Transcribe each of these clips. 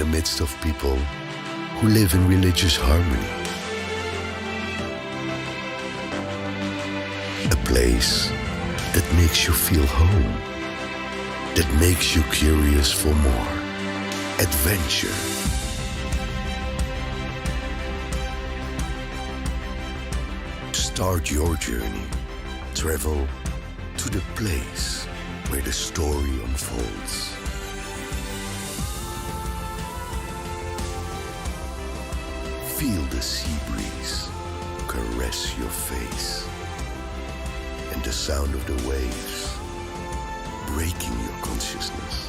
the midst of people who live in religious harmony. A place that makes you feel home, that makes you curious for more. Adventure. Start your journey. Travel to the place where the story unfolds. Feel the sea breeze caress your face and the sound of the waves breaking your consciousness.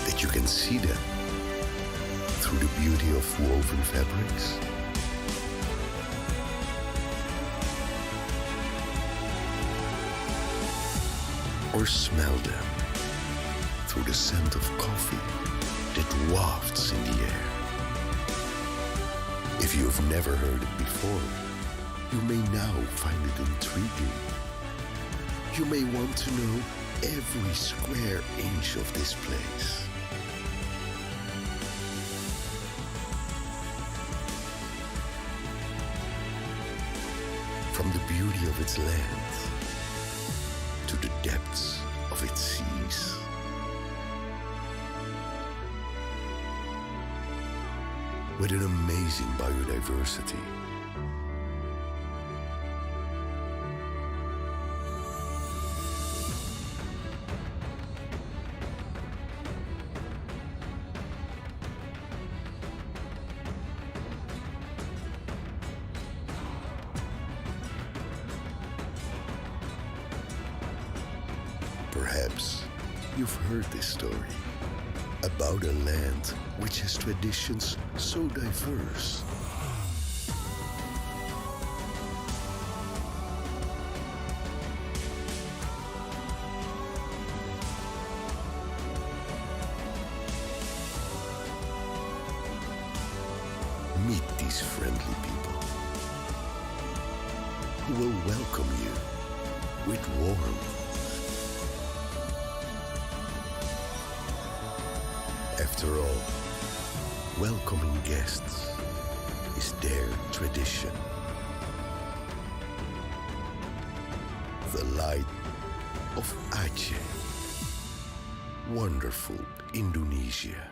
That you can see them through the beauty of woven fabrics. Or smell them through the scent of coffee that wafts in the air. If you've never heard it before, you may now find it intriguing. You may want to know every square inch of this place. From the beauty of its land to the depths of its seas. With an amazing biodiversity. Perhaps you've heard this story about a land which has traditions so diverse. Meet these friendly people who will welcome you with warmth. After all, welcoming guests is their tradition. The light of Aceh. Wonderful Indonesia.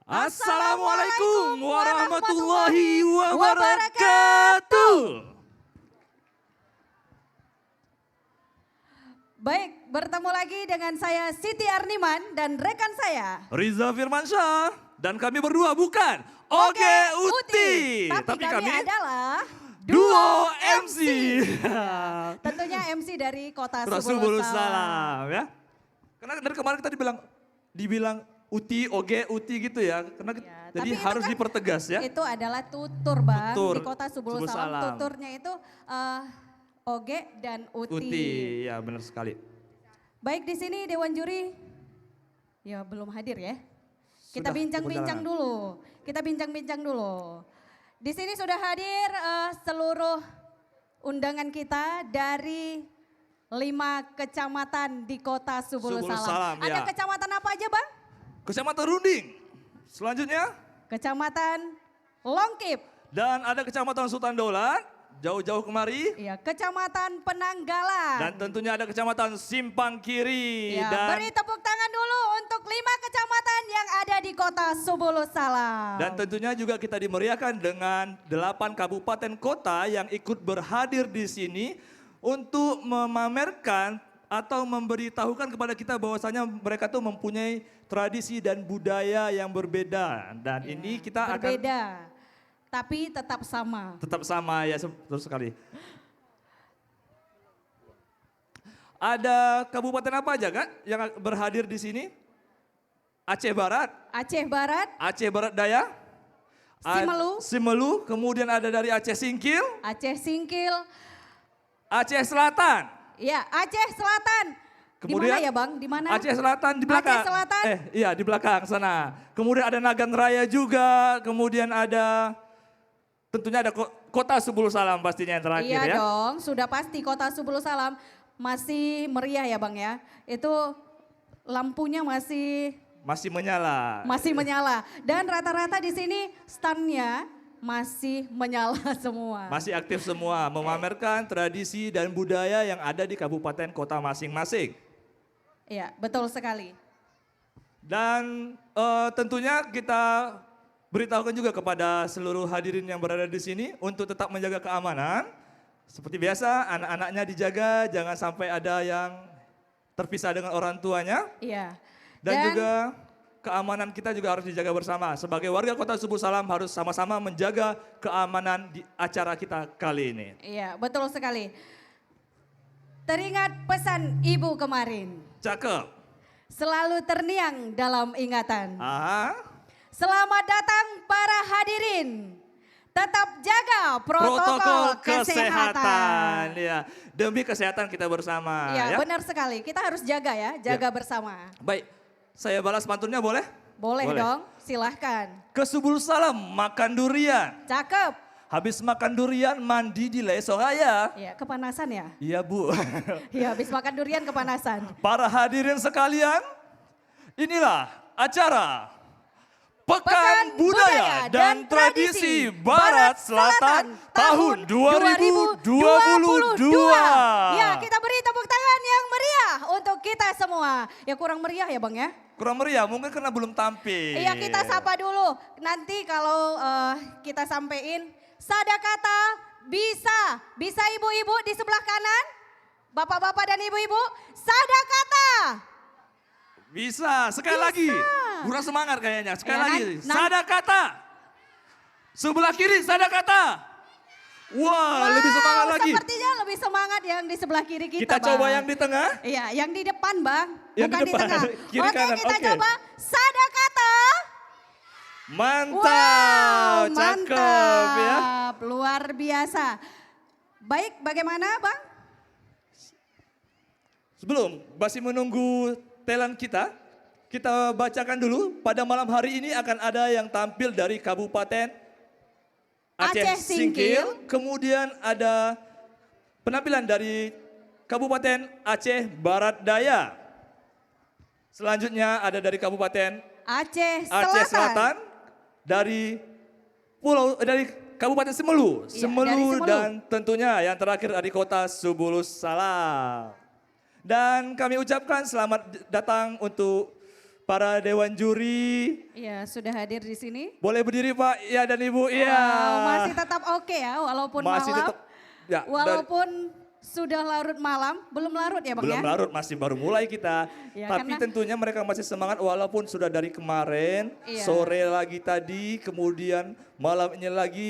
Assalamualaikum warahmatullahi wabarakatuh. Baik, bertemu lagi dengan saya Siti Arniman dan rekan saya Riza Firmansyah dan kami berdua bukan Oge Uti. Tapi kami adalah Duo MC. Tentunya MC dari Kota Subulus Salam. Salam ya. Karena dari kemarin kita dibilang Uti, Oge, Uti gitu ya. Karena jadi harus kan dipertegas ya. Itu adalah tutur Bang Tutur, di Kota Subulus Subulus Salam. Salam. Tuturnya itu Oge dan Uti. Uti, ya benar sekali. Baik, di sini Dewan Juri ya belum hadir ya. Kita Sudah bincang-bincang dulu. Kita bincang-bincang dulu. Di sini sudah hadir seluruh undangan kita dari 5 kecamatan di Kota Subulus Subulus Salam. Salam, Ada ya. kecamatan apa aja Bang? Kecamatan Runding. Selanjutnya. Kecamatan Longkip. Dan ada Kecamatan Sultan Daulat. Jauh-jauh kemari. Iya, Kecamatan Penanggalan. Dan tentunya ada Kecamatan Simpang Kiri. Ya, Dan beri tepuk tangan dulu untuk 5 kecamatan yang ada di Kota Subulus Salam. Dan tentunya juga kita dimeriahkan dengan 8 kabupaten kota yang ikut berhadir di sini untuk memamerkan atau memberitahukan kepada kita bahwasanya mereka tuh mempunyai tradisi dan budaya yang berbeda. Dan Ya, ini kita berbeda, tapi tetap sama. tetap sama ya, betul sekali. Ada kabupaten apa aja kan yang berhadir di sini? Aceh Barat, Aceh Barat, Aceh Barat Daya, Simelu. Simelu, kemudian ada dari Aceh Singkil, Aceh Singkil, Aceh Selatan. Ya, Aceh Selatan. Di mana ya Bang? Di mana? Aceh Selatan di belakang. Aceh Selatan. Iya di belakang sana. Kemudian ada Nagan Raya juga. Kemudian ada tentunya ada Kota Subulu Salam pastinya yang terakhir Iya ya. dong, sudah pasti Kota Subulu Salam masih meriah ya Bang ya. Itu lampunya Masih menyala. masih menyala dan rata-rata di sini standnya masih menyala semua. Masih aktif semua memamerkan tradisi dan budaya yang ada di kabupaten kota masing-masing. Iya, betul sekali. Dan tentunya kita beritahukan juga kepada seluruh hadirin yang berada di sini untuk tetap menjaga keamanan. Seperti biasa, anak-anaknya dijaga, jangan sampai ada yang terpisah dengan orang tuanya. Iya. Dan juga keamanan kita juga harus dijaga bersama. Sebagai warga Kota Subulu Salam harus sama-sama menjaga keamanan di acara kita kali ini. Iya, betul sekali. Teringat pesan ibu kemarin. Cakep. Selalu terniang dalam ingatan. Aha. Selamat datang para hadirin. Tetap jaga protokol kesehatan. Ya, demi kesehatan kita bersama. Iya, Ya, benar sekali. Kita harus jaga ya, jaga bersama. Baik, saya balas pantunnya boleh? Boleh dong, silahkan. Ke Subulu Salam makan durian. Cakep. Habis makan durian mandi di Lesongaya. Ya, kepanasan ya? Iya Bu. Iya, habis makan durian kepanasan. Para hadirin sekalian, inilah acara Pekan Budaya dan Tradisi Barat Selatan tahun 2022. Ya, kita beri tepuk tangan yang meriah untuk kita semua. Ya kurang meriah ya Bang ya? Kurang meriah, mungkin karena belum tampil. Iya, kita sapa dulu. Nanti kalau kita sampein sadakata bisa ibu-ibu di sebelah kanan. Bapak-bapak dan ibu-ibu, sadakata. Bisa, sekali lagi. Kurang semangat kayaknya, sekali Ya, lagi. nan- Sadakata. Sebelah kiri sadakata. Wah, lebih semangat lagi. Sepertinya lebih semangat yang di sebelah kiri kita, Kita Bang. coba yang di tengah. Iya, yang di depan Bang, Yang bukan di di depan, tengah. kiri Oke, kanan, kita oke. coba sadakata. Mantap, cakep ya. Mantap, luar biasa. Baik, bagaimana Bang? Sebelum masih menunggu talent kita bacakan dulu. Pada malam hari ini akan ada yang tampil dari Kabupaten Aceh Aceh Singkil. Singkil. Kemudian ada penampilan dari Kabupaten Aceh Barat Daya. Selanjutnya ada dari Kabupaten Aceh Selatan. Aceh Selatan. Dari Kabupaten Semelu. Iya, Semelu dari Semelu. dan tentunya yang terakhir dari Kota Subulu Salam. Dan kami ucapkan selamat datang untuk para dewan juri. Iya, sudah hadir di sini. Boleh berdiri Pak, iya dan Ibu, iya. Wow, masih tetap oke ya, walaupun Masih malam. tetap, ya, walaupun sudah larut malam, belum larut ya Bang belum ya? larut, masih baru mulai kita. Ya, Tapi karena- tentunya mereka masih semangat walaupun sudah dari kemarin, Iya. sore lagi tadi, kemudian malam ini lagi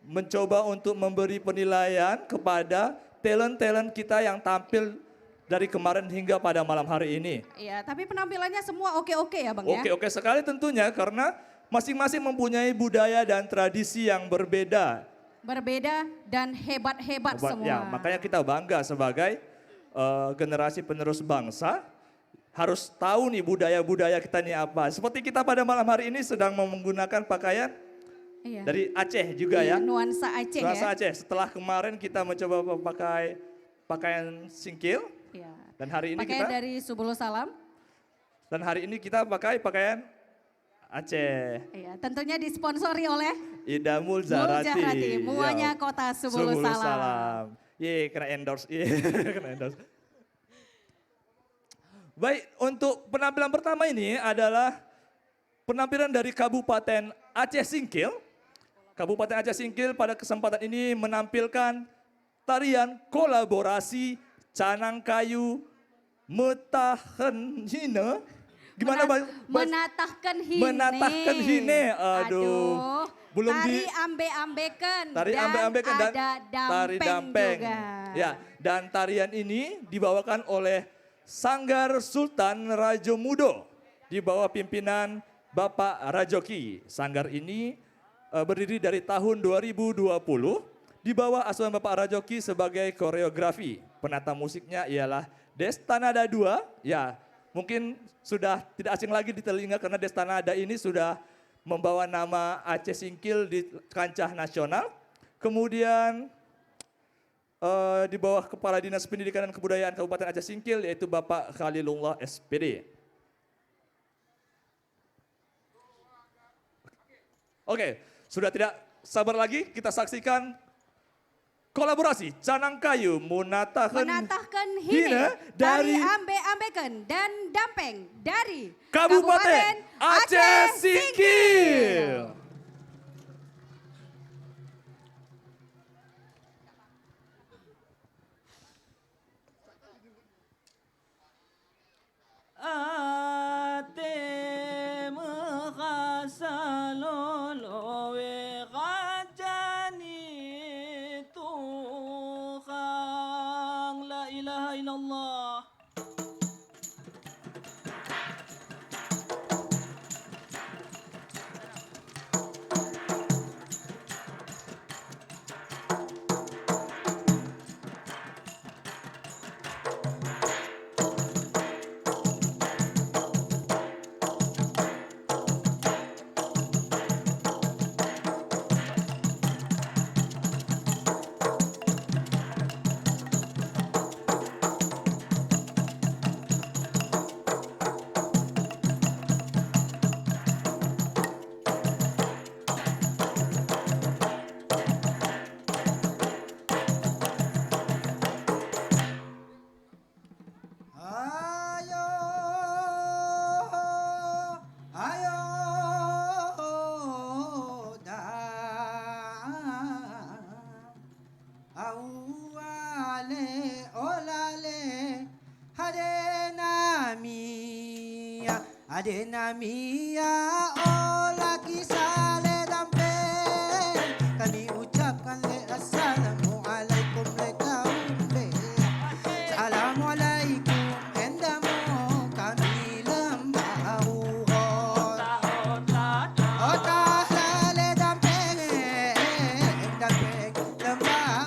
mencoba untuk memberi penilaian kepada talent-talent kita yang tampil dari kemarin hingga pada malam hari ini. Iya, tapi penampilannya semua oke-oke ya Bang ya? Oke sekali tentunya karena masing-masing mempunyai budaya dan tradisi yang berbeda. Berbeda dan hebat-hebat semua. Ya, makanya kita bangga sebagai generasi penerus bangsa harus tahu nih budaya-budaya kita nih apa. Seperti kita pada malam hari ini sedang menggunakan pakaian Iya. dari Aceh juga Iya, ya. nuansa Aceh Nuansa ya. Aceh. Setelah kemarin kita mencoba pakai pakaian singkil Iya. dan hari ini Pakaian kita dari Subulu Salam. dan hari ini kita pakai pakaian Aceh. Iya, tentunya disponsori oleh Idamul Zarati. Zahrati, Muanya Ya. Kota Subulu Salam. Salam. Ye, kena endorse. Ye, kena endorse. Baik, untuk penampilan pertama ini adalah penampilan dari Kabupaten Aceh Singkil. Kabupaten Aceh Singkil pada kesempatan ini menampilkan tarian kolaborasi Canang Kayu Metahen Hine. Gimana Bang? Menatahkan hine. Menatahkan hine, aduh. Belum tari di- ambe-ambekan. Tari dan ambe-ambekan dan ada tari dampeng. juga. Ya, dan tarian ini dibawakan oleh Sanggar Sultan Rajo Mudo di bawah pimpinan Bapak Rajoki. Sanggar ini berdiri dari tahun 2020 di bawah asuhan Bapak Rajoki sebagai koreografi. Penata musiknya ialah Destanada 2. Ya, mungkin sudah tidak asing lagi di telinga karena Destanada ini sudah membawa nama Aceh Singkil di kancah nasional. Kemudian di bawah Kepala Dinas Pendidikan dan Kebudayaan Kabupaten Aceh Singkil yaitu Bapak Khalilullah SPD. Oke, sudah tidak sabar lagi kita saksikan kolaborasi Canang Kayu Munatahkan Hine dari Ambe-Ambeken dan Dampeng dari Kabupaten Aceh Singkil. Ate makasalolowe kajani tukang la ilaha illallah. Adena mia ola kisale dampe kami ucapkan le assalamu alaikum le kaumbe assalamualaikum endamu kami lembahu ota le dampe lembahu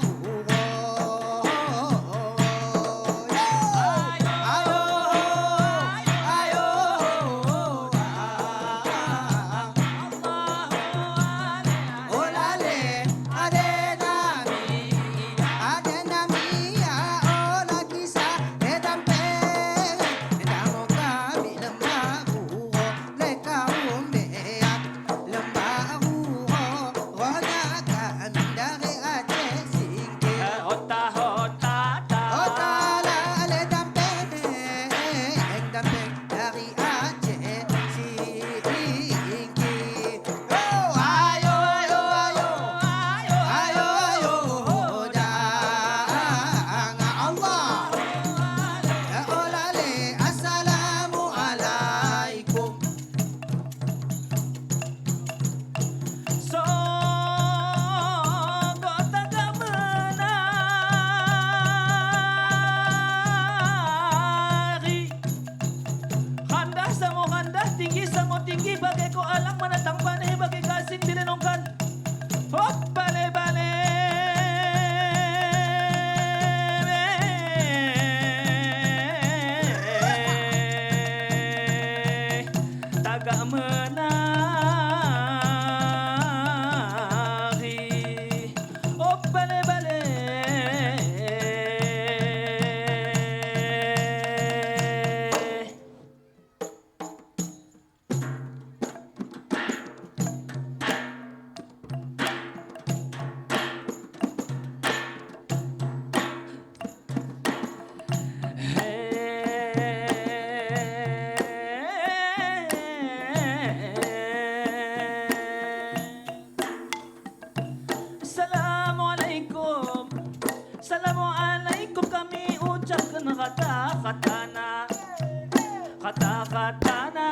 kata-katana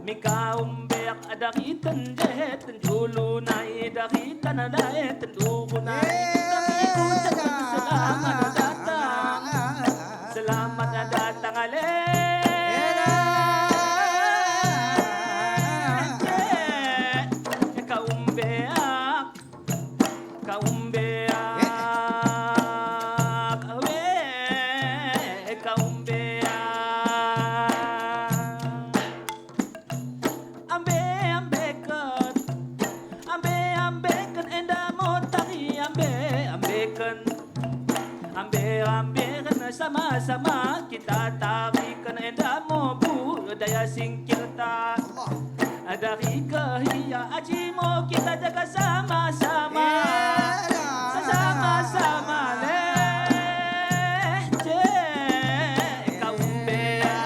mikaumbeak adakitan jehet julu nai dakitan adaet dugo nai selamat datang ale kaumbeak ambil sama-sama kita tarikan endamu budaya singkir tak. Dari kehia ajimo kita jaga sama-sama, sama-sama lece kaum bea.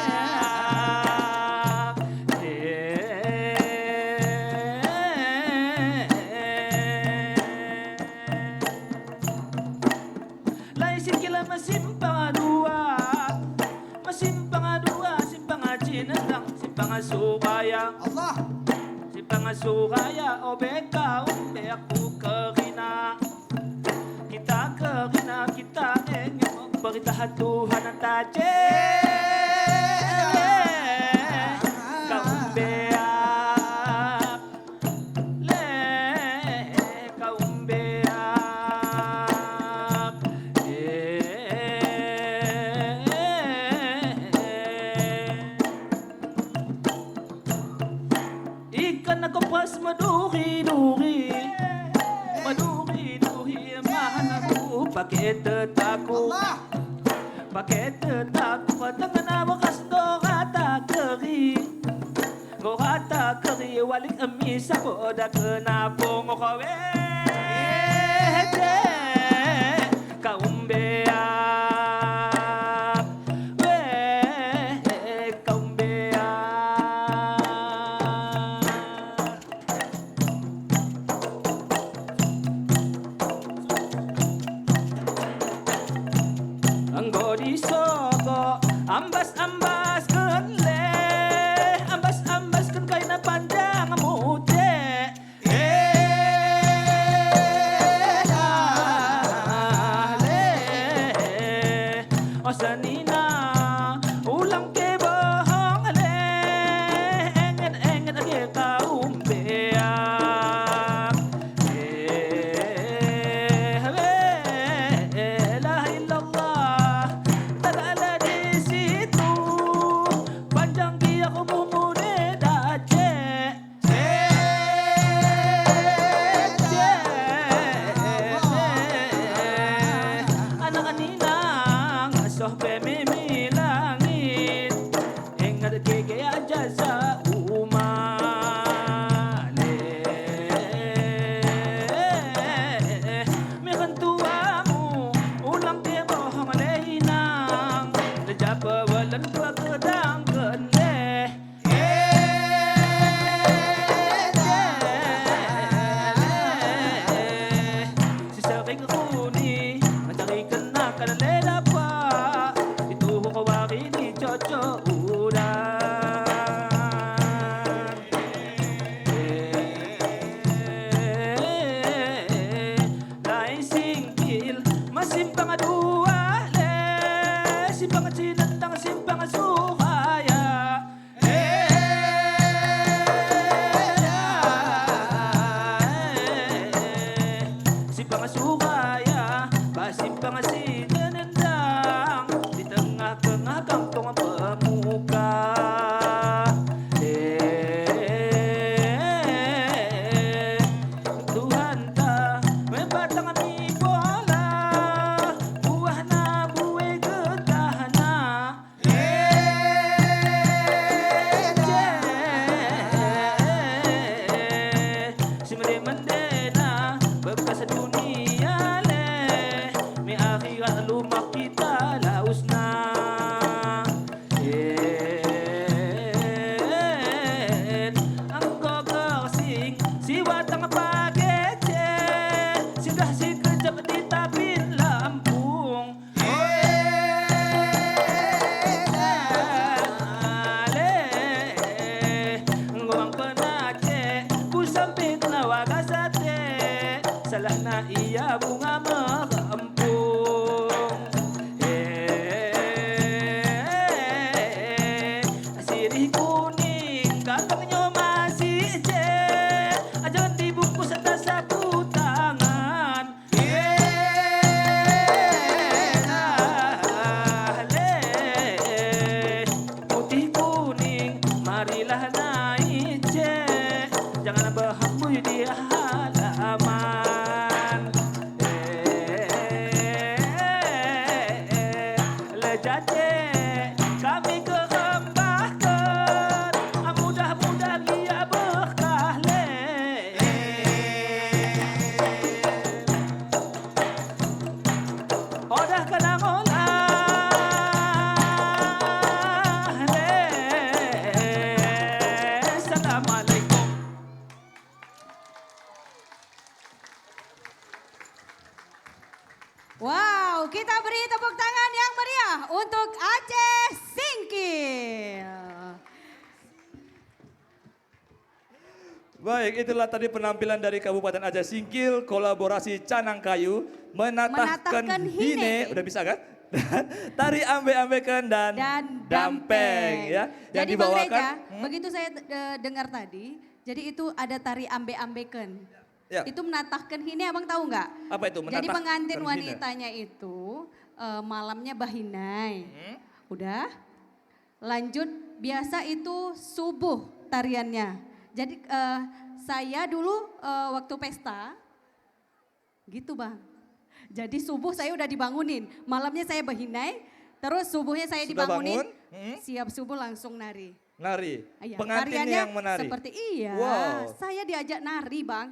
Lai sikila masimpang dua, masimpang dua, simpang cinendang, simpang suraya. Allah. Simpang suraya obeka umbe aku kerina. Kita kerina kita ingin memberitahu Tuhan taje. Kaum beak, le kaum beak, ikan ako pas maduri-duri, maduri-duri, mahan ako pakai tetaku. Allah. Pakai tetaku patangan na wakas do rata keri. Go rata keri walik amisa ko da kenapa mo kawe. Kaum beak, kaum beak. Anggo di Sogo ambas-ambas kan le, ambas-ambas kan kay na panjang mute. Le o sanina ulang ke bohong le, engen age kaum beak. La ilallah tak ada di situ, panjang dia aku mumune dace. Anak aninang asoh pemimi langit, ingat keke aja sa umale. Meron tuamu ulang dia bohong lehinang, lejapa walan tua kedang kene. Si sering kuni mencari kena kana lela pa, itu kawari ni coco udah. Lain singkil masimpang dua le, simpang cinentang simpang suhaya. Simpang suhaya, basimpang sinenendang di tengah-tengah kampung pemuka. Tuhan ta membatang mi bola, buah na buwe getahna. Si mendena bekas dunia le, mi akhirat lumak kita lausna. Anggo gersing si watang pagece, singgah si kejap di tapin Lampung. Ngomong penace, ku sampai kena wagasate, salah na iya bunga merempung. Sirih kuning, kantongnya masih je, jangan dibungkus atas sapu tangan. Putih kuning, marilah naik je, jangan berhambur di halaman. Wow, kita beri tepuk tangan yang meriah untuk Aceh Singkil. Baik, itulah tadi penampilan dari Kabupaten Aceh Singkil, kolaborasi Canang Kayu, menatahkan Menatahkan hine, hine. udah bisa kan? Tari ambe-ambekan dan dampeng ya. Yang Jadi Bang dibawakan Reja, begitu saya dengar tadi, jadi itu ada tari ambe-ambekan. Ya. Itu menatahkan hine, abang tahu nggak? Apa itu? Jadi menatahkan pengantin hine? wanitanya itu malamnya bahinai. Udah, lanjut biasa itu subuh tariannya. Jadi saya dulu waktu pesta, gitu bang. Jadi subuh saya udah dibangunin, malamnya saya bahinai, terus subuhnya saya Sudah dibangunin, bangun? siap subuh langsung nari. Nari. Iya, Pengantinnya tariannya yang menari. Seperti iya, Wow. saya diajak nari bang.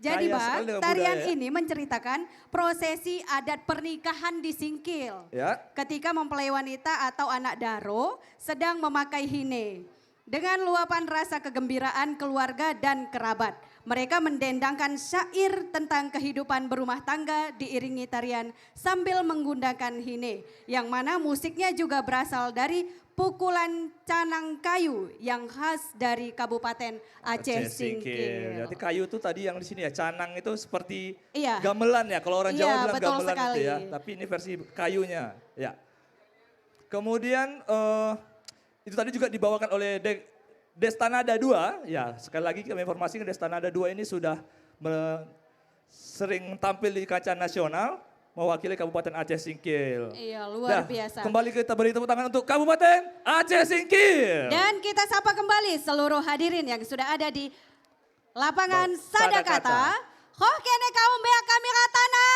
Jadi Kaya bang, sekali dengan tarian budaya. ini menceritakan prosesi adat pernikahan di Singkil. Ya. Ketika mempelai wanita atau anak daro sedang memakai hine. Dengan luapan rasa kegembiraan keluarga dan kerabat. Mereka mendendangkan syair tentang kehidupan berumah tangga diiringi tarian sambil menggunakan hine. Yang mana musiknya juga berasal dari pukulan canang kayu yang khas dari Kabupaten Aceh Singkil. Berarti kayu itu tadi yang di sini ya, canang itu seperti Iya. gamelan ya. Kalau orang Iya, Jawa bilang betul gamelan sekali. itu ya. Tapi ini versi kayunya. Ya. Kemudian itu tadi juga dibawakan oleh Destanada 2. Ya, sekali lagi kami informasikan Destanada 2 ini sudah sering tampil di kancah nasional mewakili Kabupaten Aceh Singkil. Iya, luar biasa. Kembali kita beri tepuk tangan untuk Kabupaten Aceh Singkil. Dan kita sapa kembali seluruh hadirin yang sudah ada di lapangan Sadakata. Sadakata. Kok kene kaum bea kami ratana?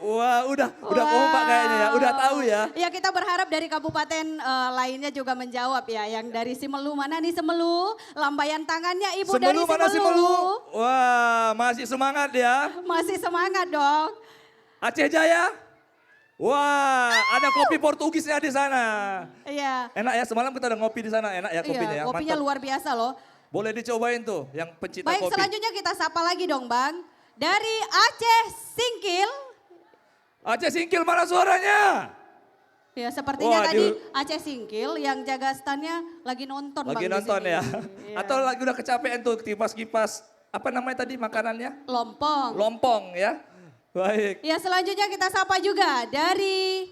Wah, udah kompak kayaknya ya, udah tahu ya. Ya kita berharap dari kabupaten lainnya juga menjawab ya. Yang dari Simelu, mana nih Simelu? Lambaian tangannya ibu dari Semelu mana Simelu. Simelu? Wah, masih semangat ya. Masih semangat dong. Aceh Jaya. Wah, ada kopi Portugisnya di sana. Iya. Enak ya, semalam kita udah ngopi di sana, enak ya kopinya Iya, ya. kopinya Mantap. luar biasa loh. Boleh dicobain tuh yang pencipta Baik, kopi. selanjutnya kita sapa lagi dong Bang. Dari Aceh Singkil. Aceh Singkil mana suaranya? Ya sepertinya Wah, tadi Aceh Singkil yang jaga standnya lagi nonton Lagi Bang di nonton sini. ya. Iya. Atau lagi udah kecapean tuh kipas-kipas, apa namanya tadi makanannya? Lompong. Lompong ya. Baik. Ya selanjutnya kita sapa juga dari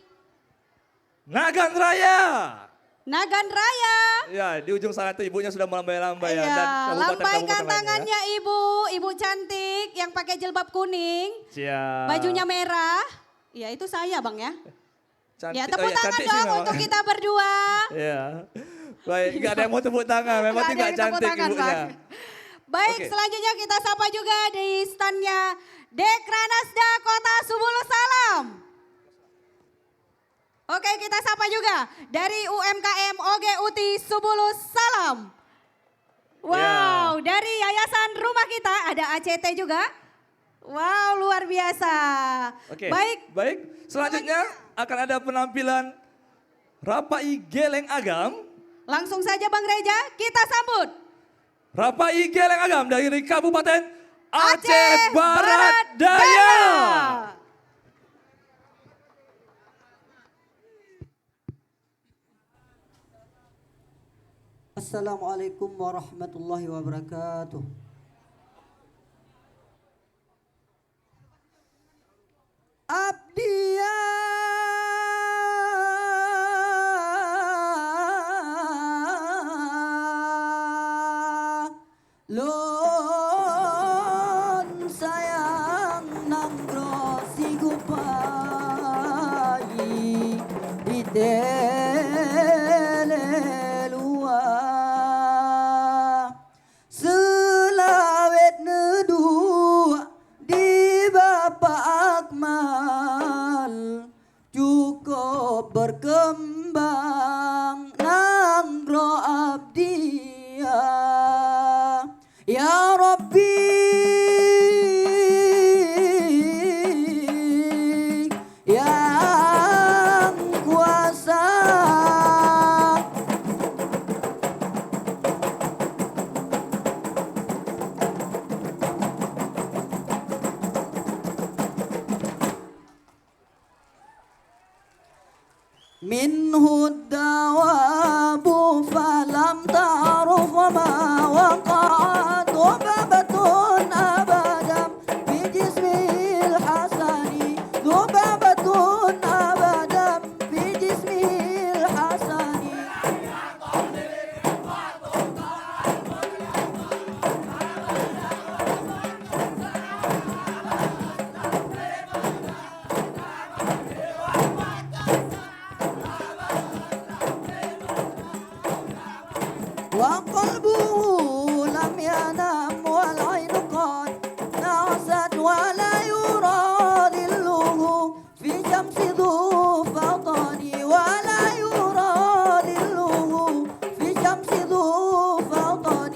Nagan Raya. Nagan Raya. Ya, di ujung sana tuh ibunya sudah melambai-lambai ya. Iya, Dan lambaikan kabupaten-kabupaten lainnya tangannya ibu cantik yang pakai jilbab kuning, ya. Siap. bajunya merah. Ya itu saya Bang ya. Cantik. Ya tepuk tangan cantik sih dong memang. untuk kita berdua. Iya. Baik, nggak ada yang mau tepuk tangan, memang Nggak ada tidak yang tepuk cantik tangan, ibunya. Bang. Baik, Oke. selanjutnya kita sapa juga di standnya Dekranasda Kota Subulu Salam. Oke, kita sapa juga dari UMKM Oge Uti Subulu Salam. Wow, dari Yayasan Rumah Kita ada ACT juga. Wow, luar biasa. Oke. Baik, Selanjutnya akan ada penampilan Rapai Geleng Agam. langsung saja Bang Reja, kita sambut. Rapai Geleng Agam dari Kabupaten Aceh Barat Daya. Assalamualaikum warahmatullahi wabarakatuh. Abdiya lon sayang nang rosi gupai di telelua منه الدواب فلم تعرف ما وقعت ذبابة أبدا في جسمه الحسن ذبابة أبدا في جسمه الحسن وقلبه لم ينم والعين قد نعست ولا يرى ظله في شمس ذو فطن ولا يرى ظله في شمس ذو فطن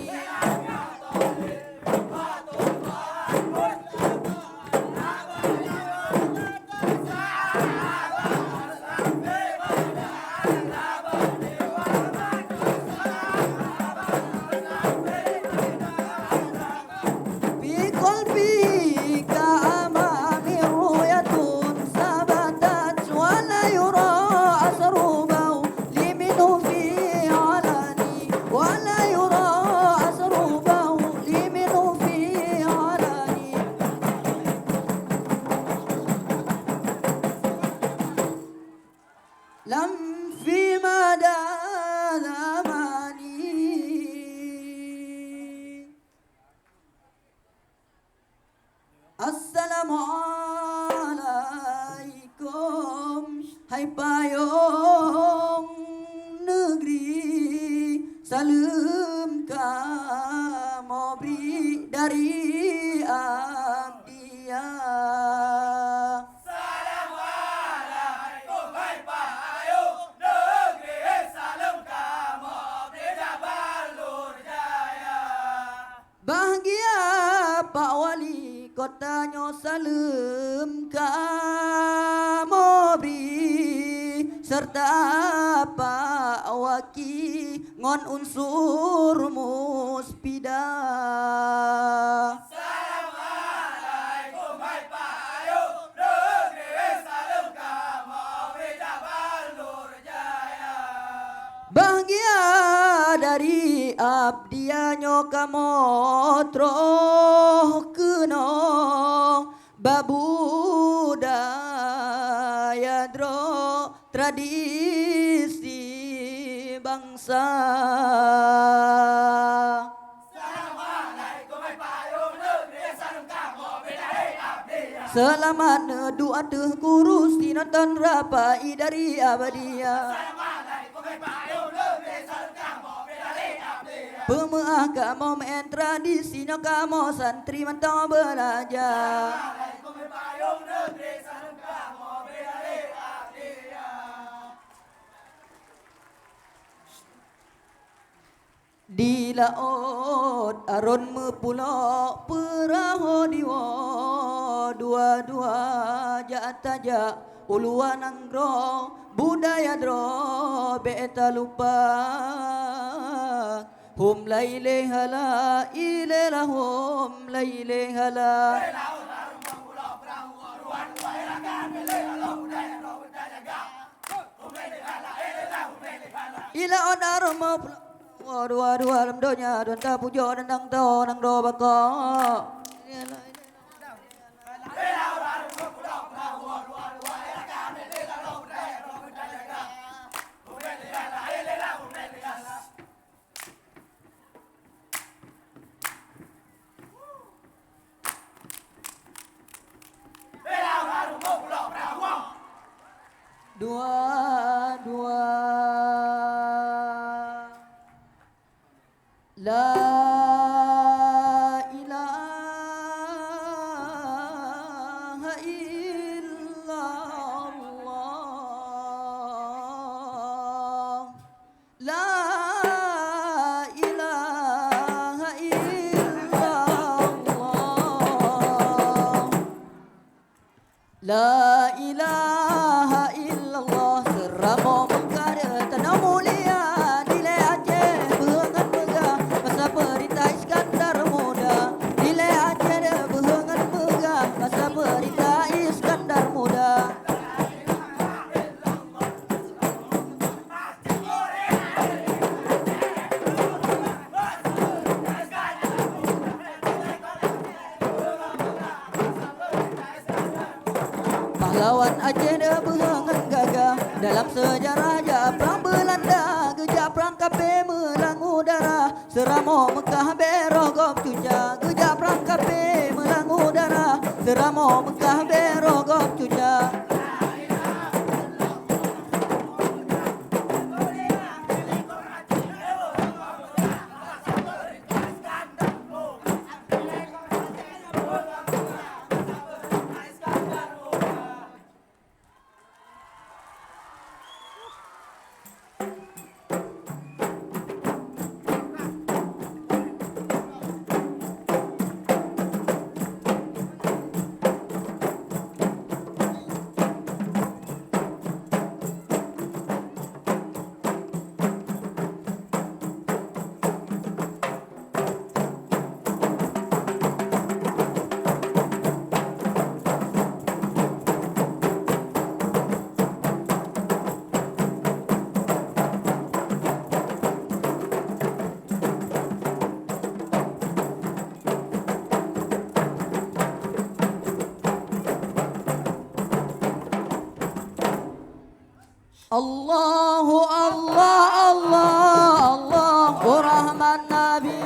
في قلبي كأمامي رؤية ثبتت ولا يرى أثر بول منه في علني ولا يرى أثر بول منه في علني لم في مدى زماني Assalamualaikum hai payung negeri salam kamu beri dari Abdia Bahagia Pak Wali kotanya salam kamu beri serta Pak Waki ngon unsur muspida Bahagia dari abdianyo kamotro keno babudaya dro tradisi bangsa Selamat doa teh kurus tinatan rapai dari abadia Pemeah kamu main tradisinya kamu santri mantau belajar Di laut aron mepulau perahu diwa dua-dua jataja uluan anggro budaya dro beta lupa hum laile hala ilela hum laile hala ila odar mo dua-dua dalam donya don ta pujo dan tang to nang do bako dua-dua La ilaha illallah La ilaha illallah La ilaha illallah Seramo mengkara tanah mulia Nilai Aceh berangan megah Masa perintah Iskandar Muda Nilai Aceh berangan megah Masa perintah Iskandar Muda Pahlawan Aceh berhangat gagah dalam sejarah perang Belanda. Gejak perang KP melang udara, Seramo Mekah berogop cuca. Gejak perang KP melang udara, Seramo Mekah berogop cuca. Allahu Allah Allah Allahu Rahman Nabi.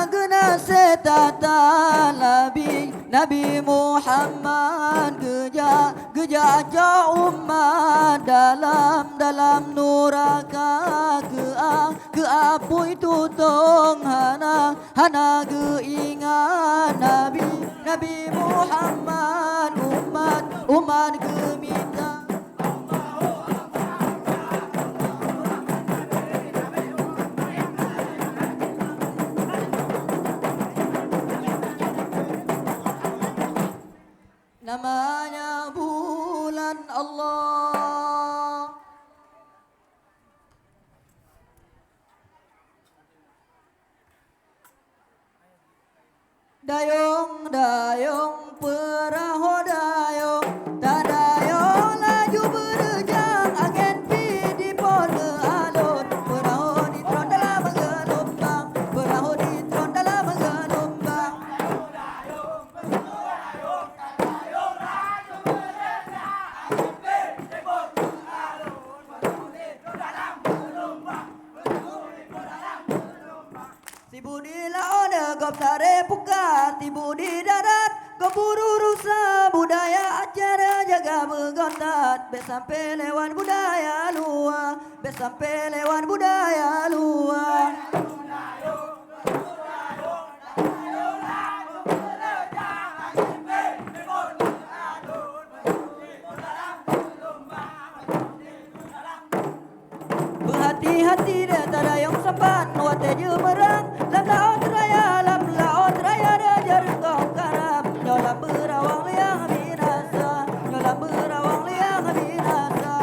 Gena setata Nabi Muhammad geja umat dalam nuraka ke apui tutong hana geingat Nabi Muhammad umat geminta. Namanya bulan Allah. Dayong perahu dayong, tak dayong laju berjang, angin di pona alun, perahu di tron dalam gelombang, perahu di tron dalam gelombang. Tibu di laut gop sare pukat, tibu di darat gop buru rusa. Budaya acara jaga begotat, be sampai lewat budaya luar, be sampai lewat budaya luar. Berhati-hati dia tak ada yang sempat, wate je merang. Lam laut raya dia jarengkau karam. Nyolam berawang liang binasa, nyolam berawang liang binasa.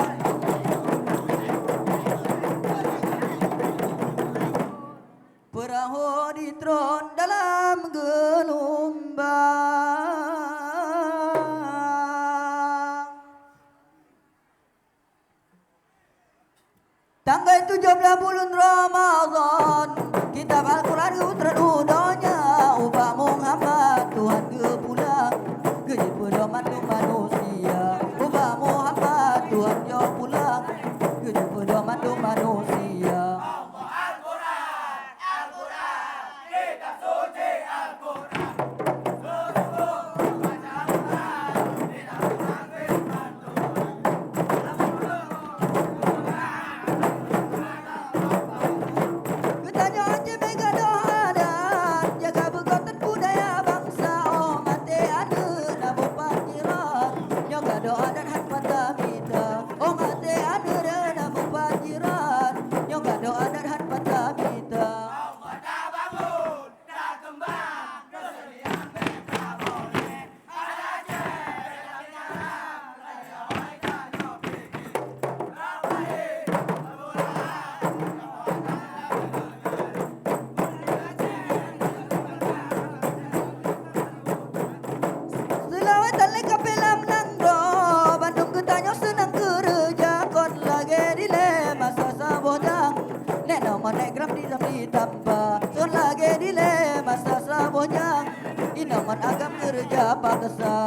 Inaman agam kerja paksa.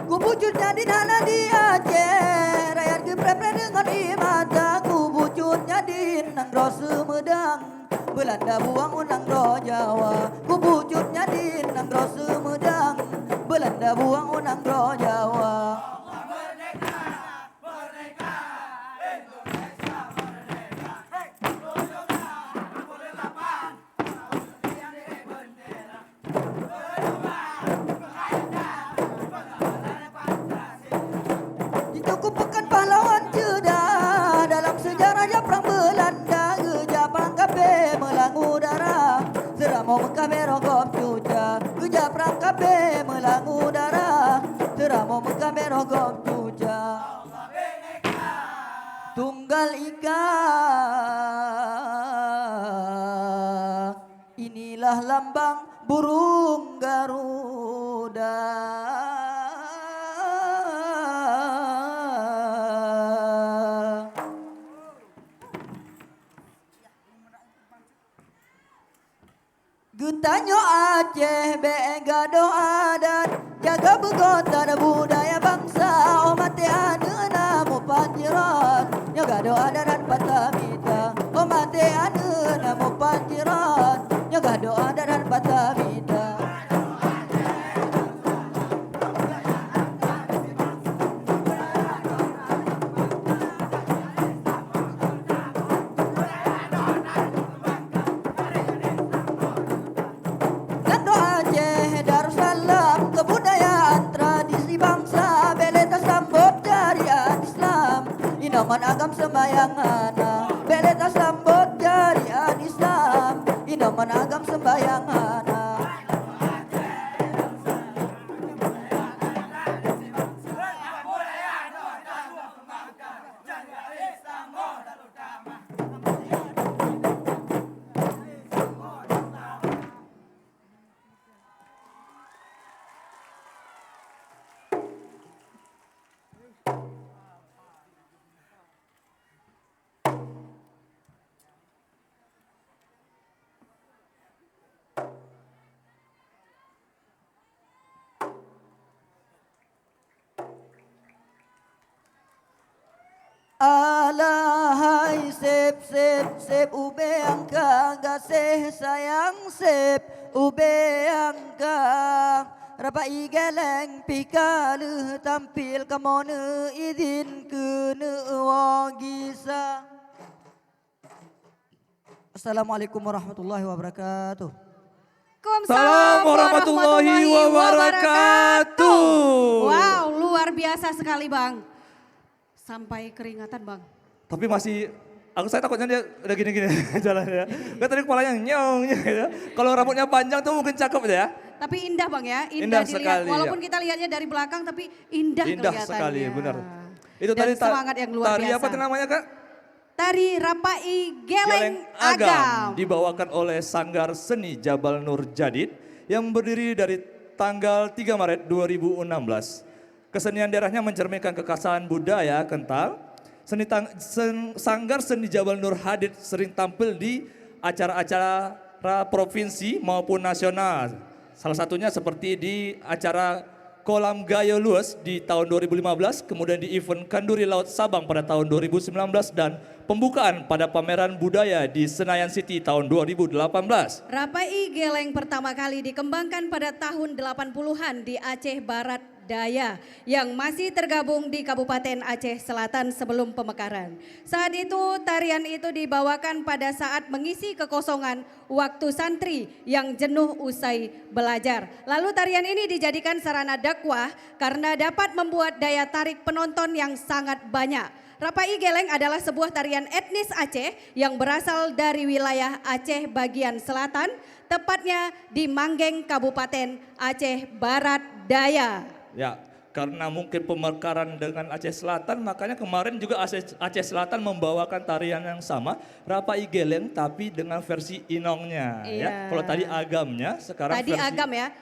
Kubujutnya di nana di Aceh, rakyat geprepre dengan di mata. Kubujutnya di Nangro Sumedang, Belanda buang unang ro Jawa. Kubujutnya di Nangro Sumedang, Belanda buang unang ro Jawa. Dicukupkan pahlawan Jeddah dalam sejarahnya perang Belanda. Gejah perang kabe melangu darah, Seramo Mekah merogop cuca. Gejah perang kabe melangu darah, Seramo Mekah merogop cuca. Tunggal Ika, inilah lambang burung Garuda. Guntanyo Aceh bega doa dan jaga begotan budaya bangsa. Omate ane namo panjiran, jaga doa dan patamita. Omate ane namo panjiran, jaga doa dan patamita. Nando Aceh Darussalam, kebudayaan tradisi bangsa. Beleta sambut jariah Islam, inaman agam sembayangana. Beleta sambut jariah Islam, inaman agam sembayangana. Alahai sep sep sep ube angka gaseh sayang sep ube angka. Rapa igeleng pikalu tampil kamone izin kene wagisa. Assalamualaikum warahmatullahi wabarakatuh. Salam warahmatullahi wabarakatuh. Wow, luar biasa sekali Bang. Sampai keringatan Bang. Tapi masih, saya takutnya dia udah gini-gini jalannya. Kan tadi kepalanya nyong ya. Kalau rambutnya panjang tuh mungkin cakep ya. Tapi indah Bang ya, Indah dilihat. sekali, Walaupun ya. kita lihatnya dari belakang tapi indah kelihatannya. Sekali, benar. Itu Dan tadi semangat yang luar tari biasa. apa tuh namanya Kak? Tari Rapai Geleng Agam. Agam. Dibawakan oleh Sanggar Seni Jabal Nur Jadid yang berdiri dari tanggal 3 Maret 2016. Kesenian daerahnya mencerminkan kekhasan budaya kental. Sanggar Seni Jabal Nur Hadid sering tampil di acara-acara provinsi maupun nasional. Salah satunya seperti di acara Kolam Gayo Luas di tahun 2015, kemudian di event Kanduri Laut Sabang pada tahun 2019 dan pembukaan pada pameran budaya di Senayan City tahun 2018. Rapai Geleng pertama kali dikembangkan pada tahun 80-an di Aceh Barat Daya yang masih tergabung di Kabupaten Aceh Selatan sebelum pemekaran. Saat itu tarian itu dibawakan pada saat mengisi kekosongan waktu santri yang jenuh usai belajar. Lalu tarian ini dijadikan sarana dakwah karena dapat membuat daya tarik penonton yang sangat banyak. Rapai Geleng adalah sebuah tarian etnis Aceh yang berasal dari wilayah Aceh bagian selatan, tepatnya di Manggeng, Kabupaten Aceh Barat Daya. Ya, karena mungkin pemekaran dengan Aceh Selatan, makanya kemarin juga Aceh Selatan membawakan tarian yang sama, Rapai Geleng tapi dengan versi Inongnya. Iya. Ya. Kalau tadi agamnya, sekarang Tadi versi agam ya,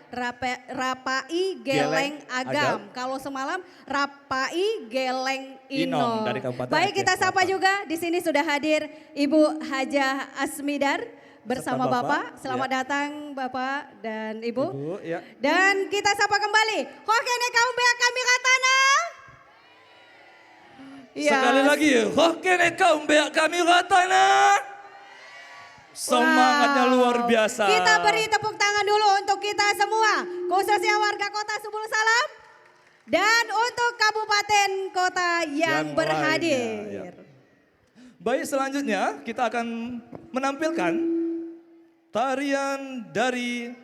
Rapai Geleng Agam. Kalau semalam Rapai Geleng Inong Inong. dari Kabupaten Baik, Aceh kita sapa Selatan. juga di sini sudah hadir Ibu Hajah Asmidar bersama Serta Bapak. Bapak, Selamat ya. datang Bapak dan Ibu. Ibu, ya. Dan kita sapa kembali Hokene kaum bea kami ratana. Ya. Sekali lagi, Hokene kaum bea kami ratana. Semangatnya Wow. luar biasa. Kita beri tepuk tangan dulu untuk kita semua, khususnya warga kota Subul Salam dan untuk kabupaten kota yang berhadir. lainnya, ya. Baik, selanjutnya kita akan menampilkan tarian dari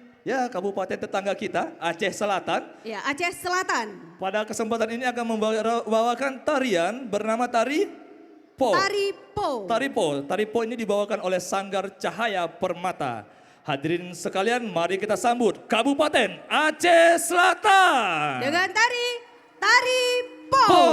kabupaten tetangga kita, Aceh Selatan. Ya, Aceh Selatan. Pada kesempatan ini akan membawakan tarian bernama Tari Po. Tari Po. Tari Po. Tari Po ini dibawakan oleh Sanggar Cahaya Permata. Hadirin sekalian, mari kita sambut Kabupaten Aceh Selatan. Dengan Tari Po. Po.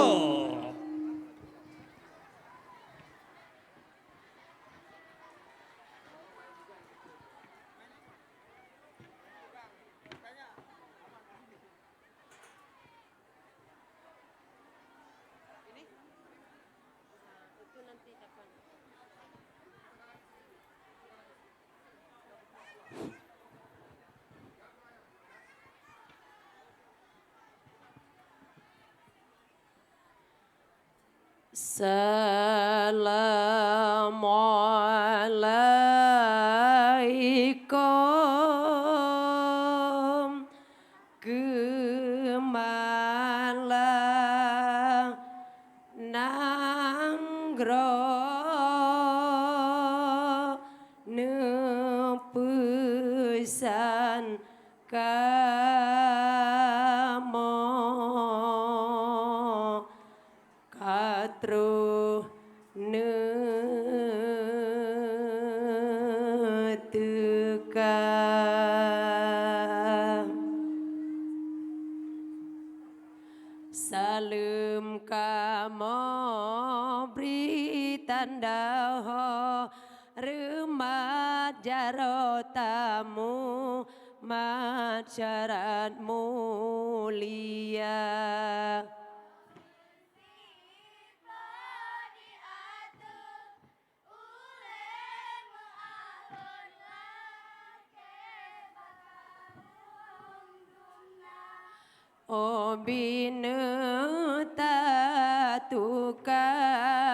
Assalamualaikum Gemala Nanggro Nepesan Kamo Katro Neteka Salam kamo beri tanda remaja rotamu masyarakat mulia. Obine tatuka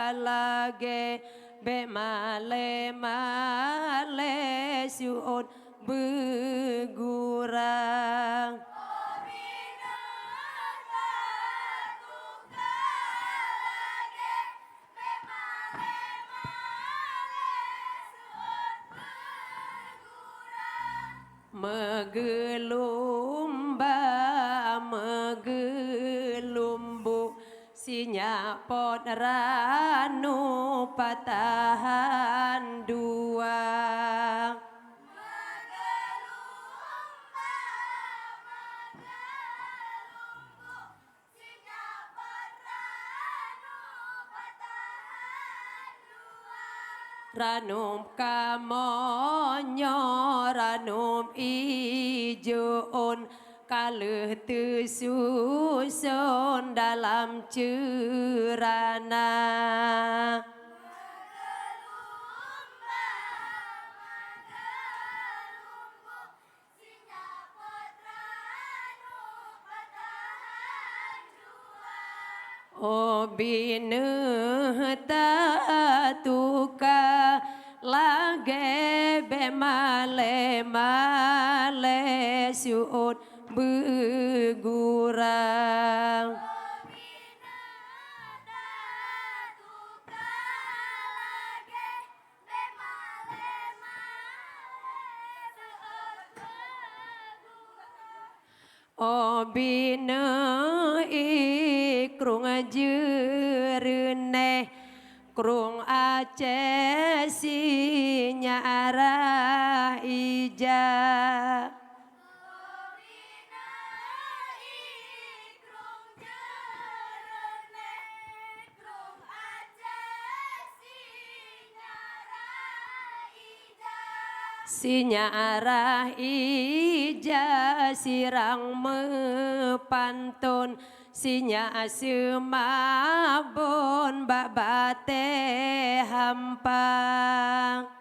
lage be male suun begurang. Megelumbu sinya pot ranu patahan dua. Ranum kamonyo ranum ijoon kaleh susun dalam cerana. Obine tatuka lage be male suun begurang. Obine ikrung jerene krung Aceh sinya arah ija. sinya arah ija sirang mepantun sinya asemabon babate hampang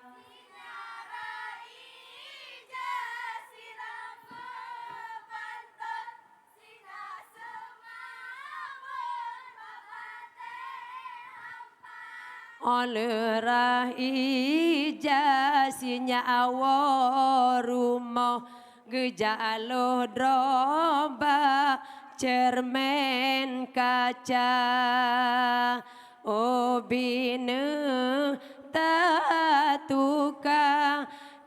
Olerah ija sinya awarumo gejalo droba cermen kaca obine tatuka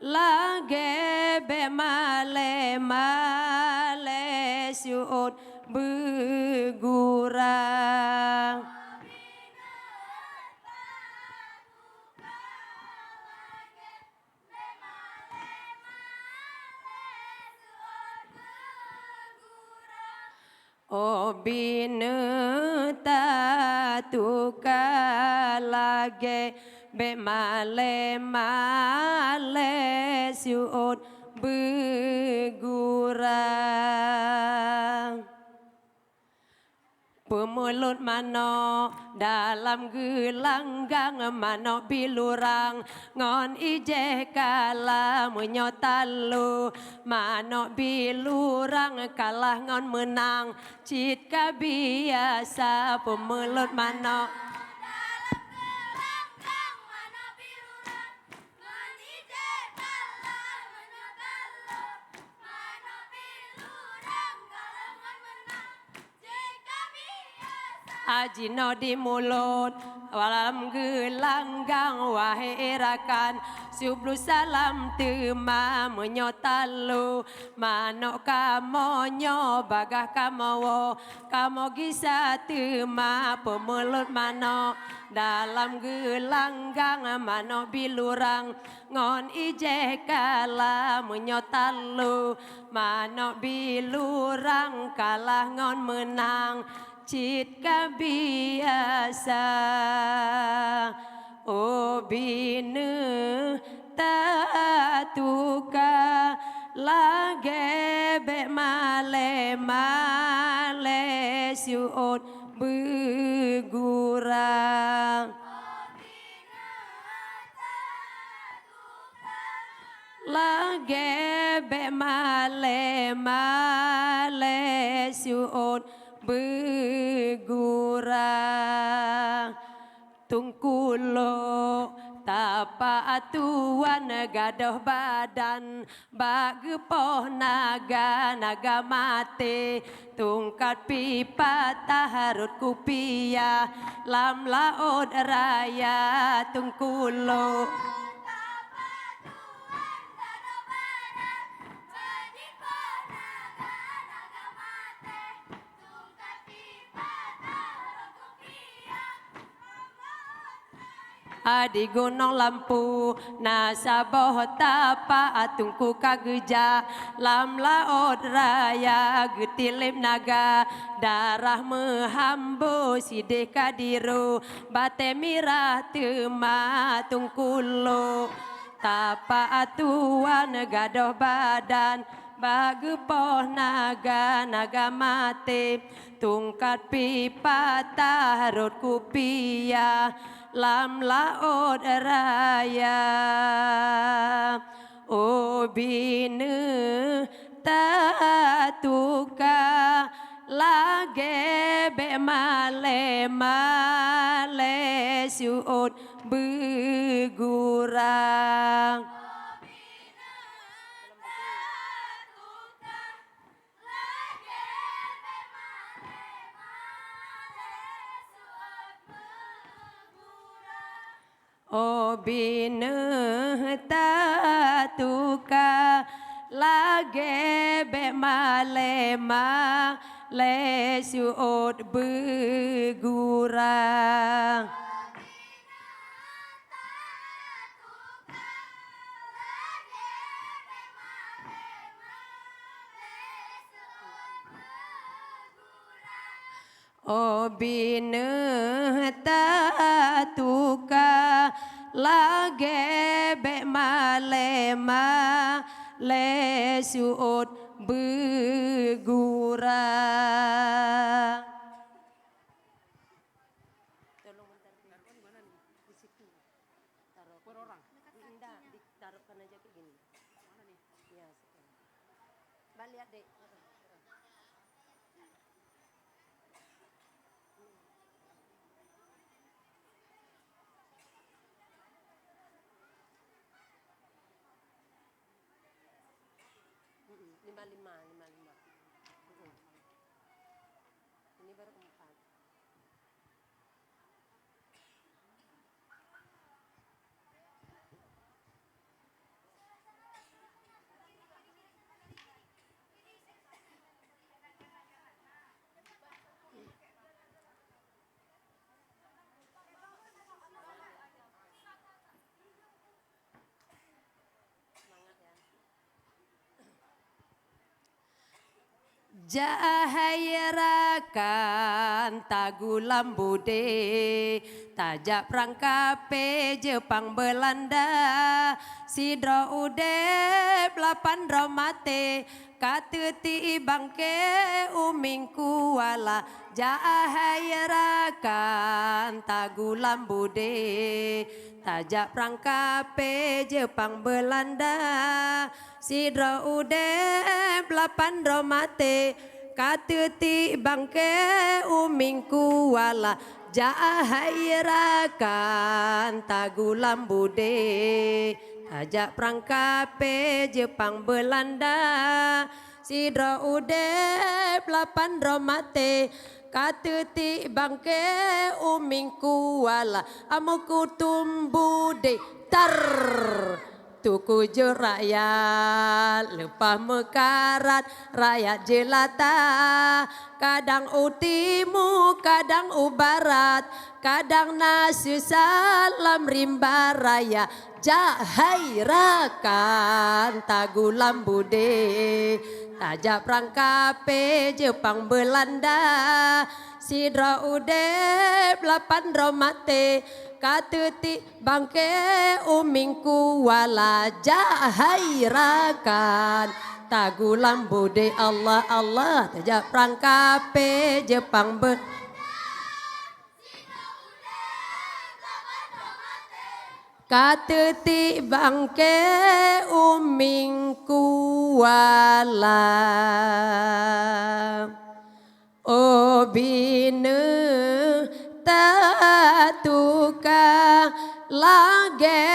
lage be male male syut begurang Obine tatuka lage be male male syut begurang Pemulut mano dalam gelanggang mano bilurang ngon ije kalah menyotalu mano bilurang kalah ngon menang cit biasa pemulut mano Ajino di mulut walam gelanggang wahai rakan sublu salam tema menyotalu manok kamonyo bagah kamowo kamo gisa tema pemulut mano dalam gelanggang mano bilurang ngon ije kalah menyotalu mano bilurang kalah ngon menang cit biasa obine tatuka lage be male male syut begurang lage be male male syut begurang tungkulo tapa atuan gadoh badan bagepoh naga naga mate tungkat pipa taharut kupia lam laut raya tungkulo Adi gunung lampu nasaboh tapa atungku kageja lam laut raya getilip naga darah mehambu sideh kadiru bate mirah tema tungkulo tapa atuan gadoh badan bagepoh naga naga mate tungkat pipa taharut kupia lam laut raya obine tatuka lage be male male syut begurang obine tatuka lage be male male syut begurang obine tatuka lage be malema lesuut begurang. Tolong bentar, mana nih? Di situ. Taruh per orang. Enggak, ditaruhkan aja kayak gini. Mana nih? Ya, balik Dek. Lima. Ini baru keempat. Jahayrakan tagulam bude tajak prangkape Jepang Belanda sidro udep lapan romate kateuti bangke uming kuala jahayrakan tagulam bude tajak prangkape Jepang Belanda sidro udep lapan romate kateuti bangke uming kuala jahayrakan tagulam bude tajak prangkape Jepang Belanda sidro udep lapan romate kateuti bangke uming kuala amuku tumbude tar tuku je rakyat lepah mekarat rakyat jelata kadang utimu kadang ubarat kadang nasi salam rimba raya jahayrakan tagulam bude tajak prangkape Jepang Belanda sidra udep lapan romate kateuti bangke uming kuala jahayrakan tagulam bude Allah Allah tajak prangkape Jepang kateuti bangke uming kuala obine tatuka lage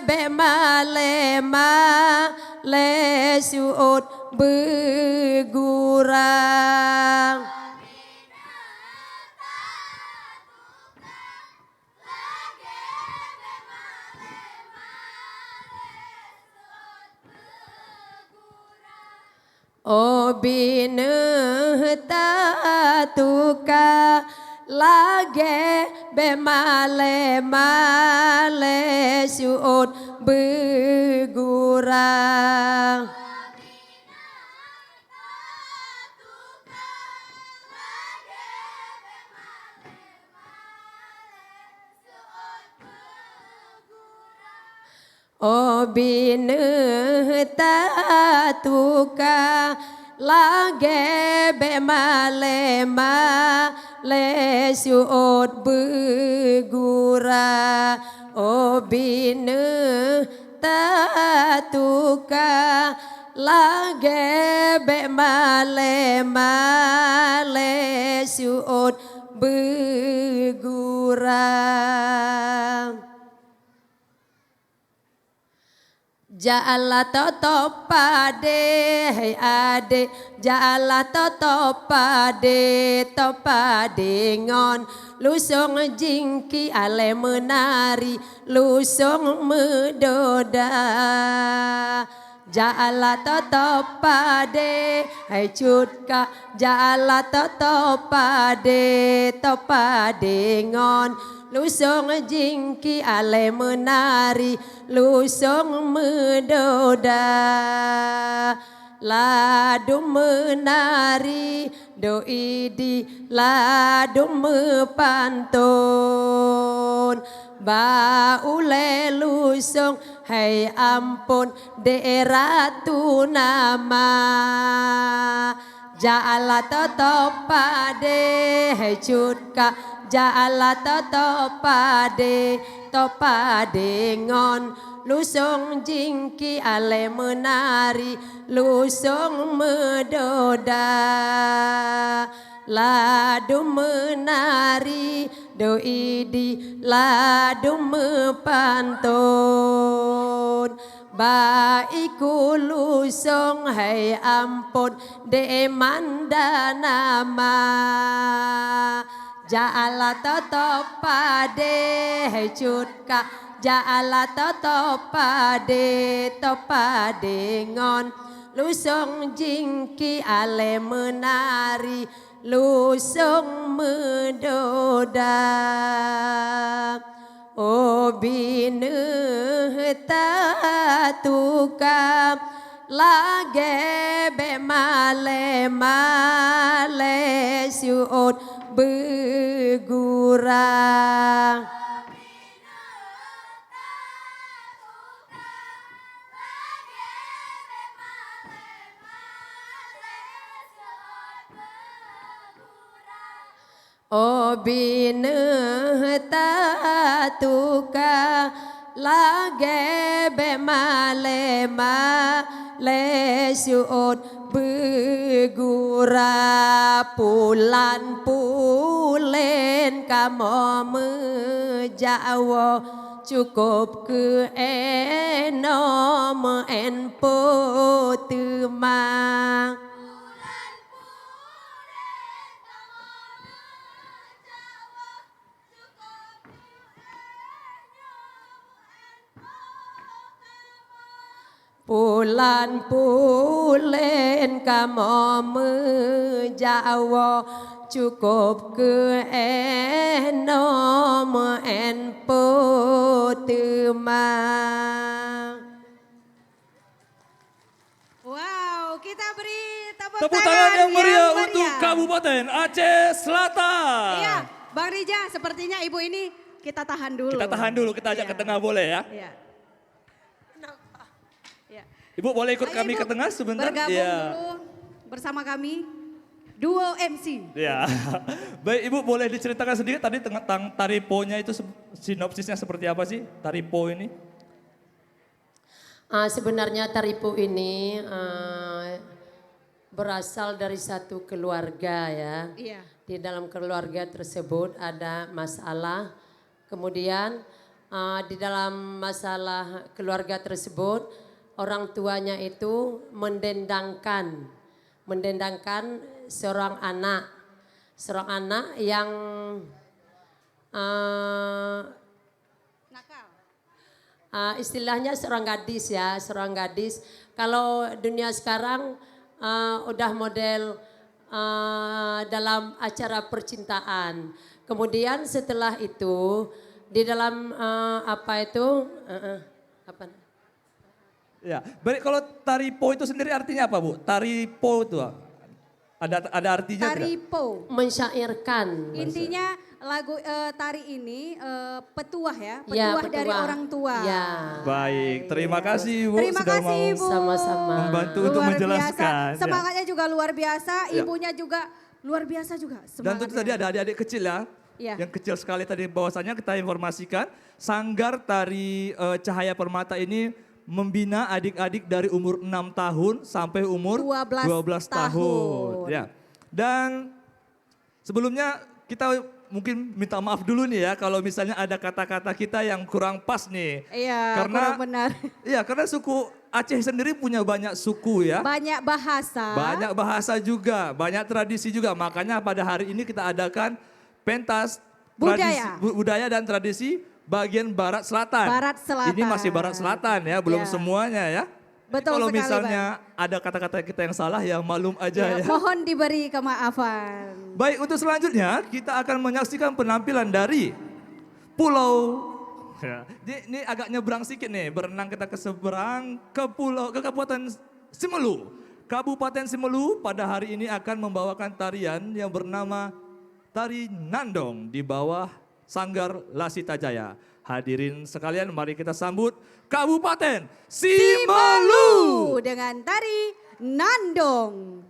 be malema lesuut begurang obine tatuka lage be malema lesuut begurang obine tatuka lage be malema lesuut begura obine tatuka lage be malema lesuut begura Ja'ala toto pade hai ade Ja'ala toto pade ngon lusong jingki ale menari lusong medoda Ja'ala toto pade hai cutka Ja'ala toto pade ngon lusong jingki ale menari lusong medoda ladung menari doi di ladung mepantun baule lusung hai ampun daerah tu nama jala toto pade hai cutka jala toto pade topade ngon lusung jingki ale menari lusung medoda ladu menari doi di ladu mepantun baiku lusung hai ampun de mandanama jala toto pade hai cutka jala toto pade ngon lusung jingki ale menari lusung medoda obine tatukam lage be male suut begurang obine tatuka lage be male suut begura pulan pulen kamo mejawo cukup ke enom enpo temang pulan pulen kamo mejawo cukup ke enom enpo temang. Wow, kita beri tepuk Tepuk tangan tangan yang meriah meriah. untuk Kabupaten Aceh Selatan. Iya, Bang Rija, sepertinya ibu ini kita tahan dulu. Kita tahan dulu, kita ajak Iya. ke tengah boleh ya. Iya. Ibu boleh ikut Ayo, kami Ibu, ke tengah sebentar? Bergabung Iya. dulu bersama kami duo MC. Ya, baik Ibu boleh diceritakan sedikit tadi tentang tariponya itu sinopsisnya seperti apa sih taripo ini? Sebenarnya taripo ini berasal dari satu keluarga ya. Iya. Di dalam keluarga tersebut ada masalah, kemudian di dalam masalah keluarga tersebut orang tuanya itu mendendangkan seorang anak yang Nakal. istilahnya seorang gadis. Kalau dunia sekarang udah model dalam acara percintaan. Kemudian setelah itu di dalam apa? Ya, baik kalau taripo itu sendiri artinya apa Bu? Taripo itu ada artinya tidak? Taripo. Mensyairkan. Intinya lagu tari ini petuah ya, Ya, petuah dari petuah. orang tua. Ya. Baik, terima kasih Bu Terima sudah kasih mau Ibu. Sama-sama. membantu untuk Luar menjelaskan. biasa. Semangatnya juga luar biasa, Ya. ibunya juga luar biasa juga Dan semangatnya. tentu tadi ada adik-adik kecil ya. Iya. Yang kecil sekali tadi bahwasanya kita informasikan Sanggar Tari Cahaya Permata ini membina adik-adik dari umur 6 tahun sampai umur 12 tahun. Ya. Dan sebelumnya kita mungkin minta maaf dulu nih ya kalau misalnya ada kata-kata kita yang kurang pas nih. Iya, kurang benar. Iya, karena suku Aceh sendiri punya banyak suku ya. Banyak bahasa. Banyak bahasa juga, banyak tradisi juga. Makanya pada hari ini kita adakan pentas budaya dan tradisi bagian barat selatan. Barat selatan. Ini masih barat selatan ya, belum Ya. semuanya ya. Betul Kalau sekali, misalnya ada kata-kata kita yang salah ya maklum aja ya. Mohon diberi kemaafan. Baik, untuk selanjutnya kita akan menyaksikan penampilan dari Pulau. Ya, ini agak nyebrang sedikit nih, berenang kita ke seberang ke pulau ke Kabupaten Simelu. Kabupaten Simelu pada hari ini akan membawakan tarian yang bernama Tari Nandong di bawah Sanggar Lasita Jaya. Hadirin sekalian, mari kita sambut Kabupaten Simelu dengan tari Nandong.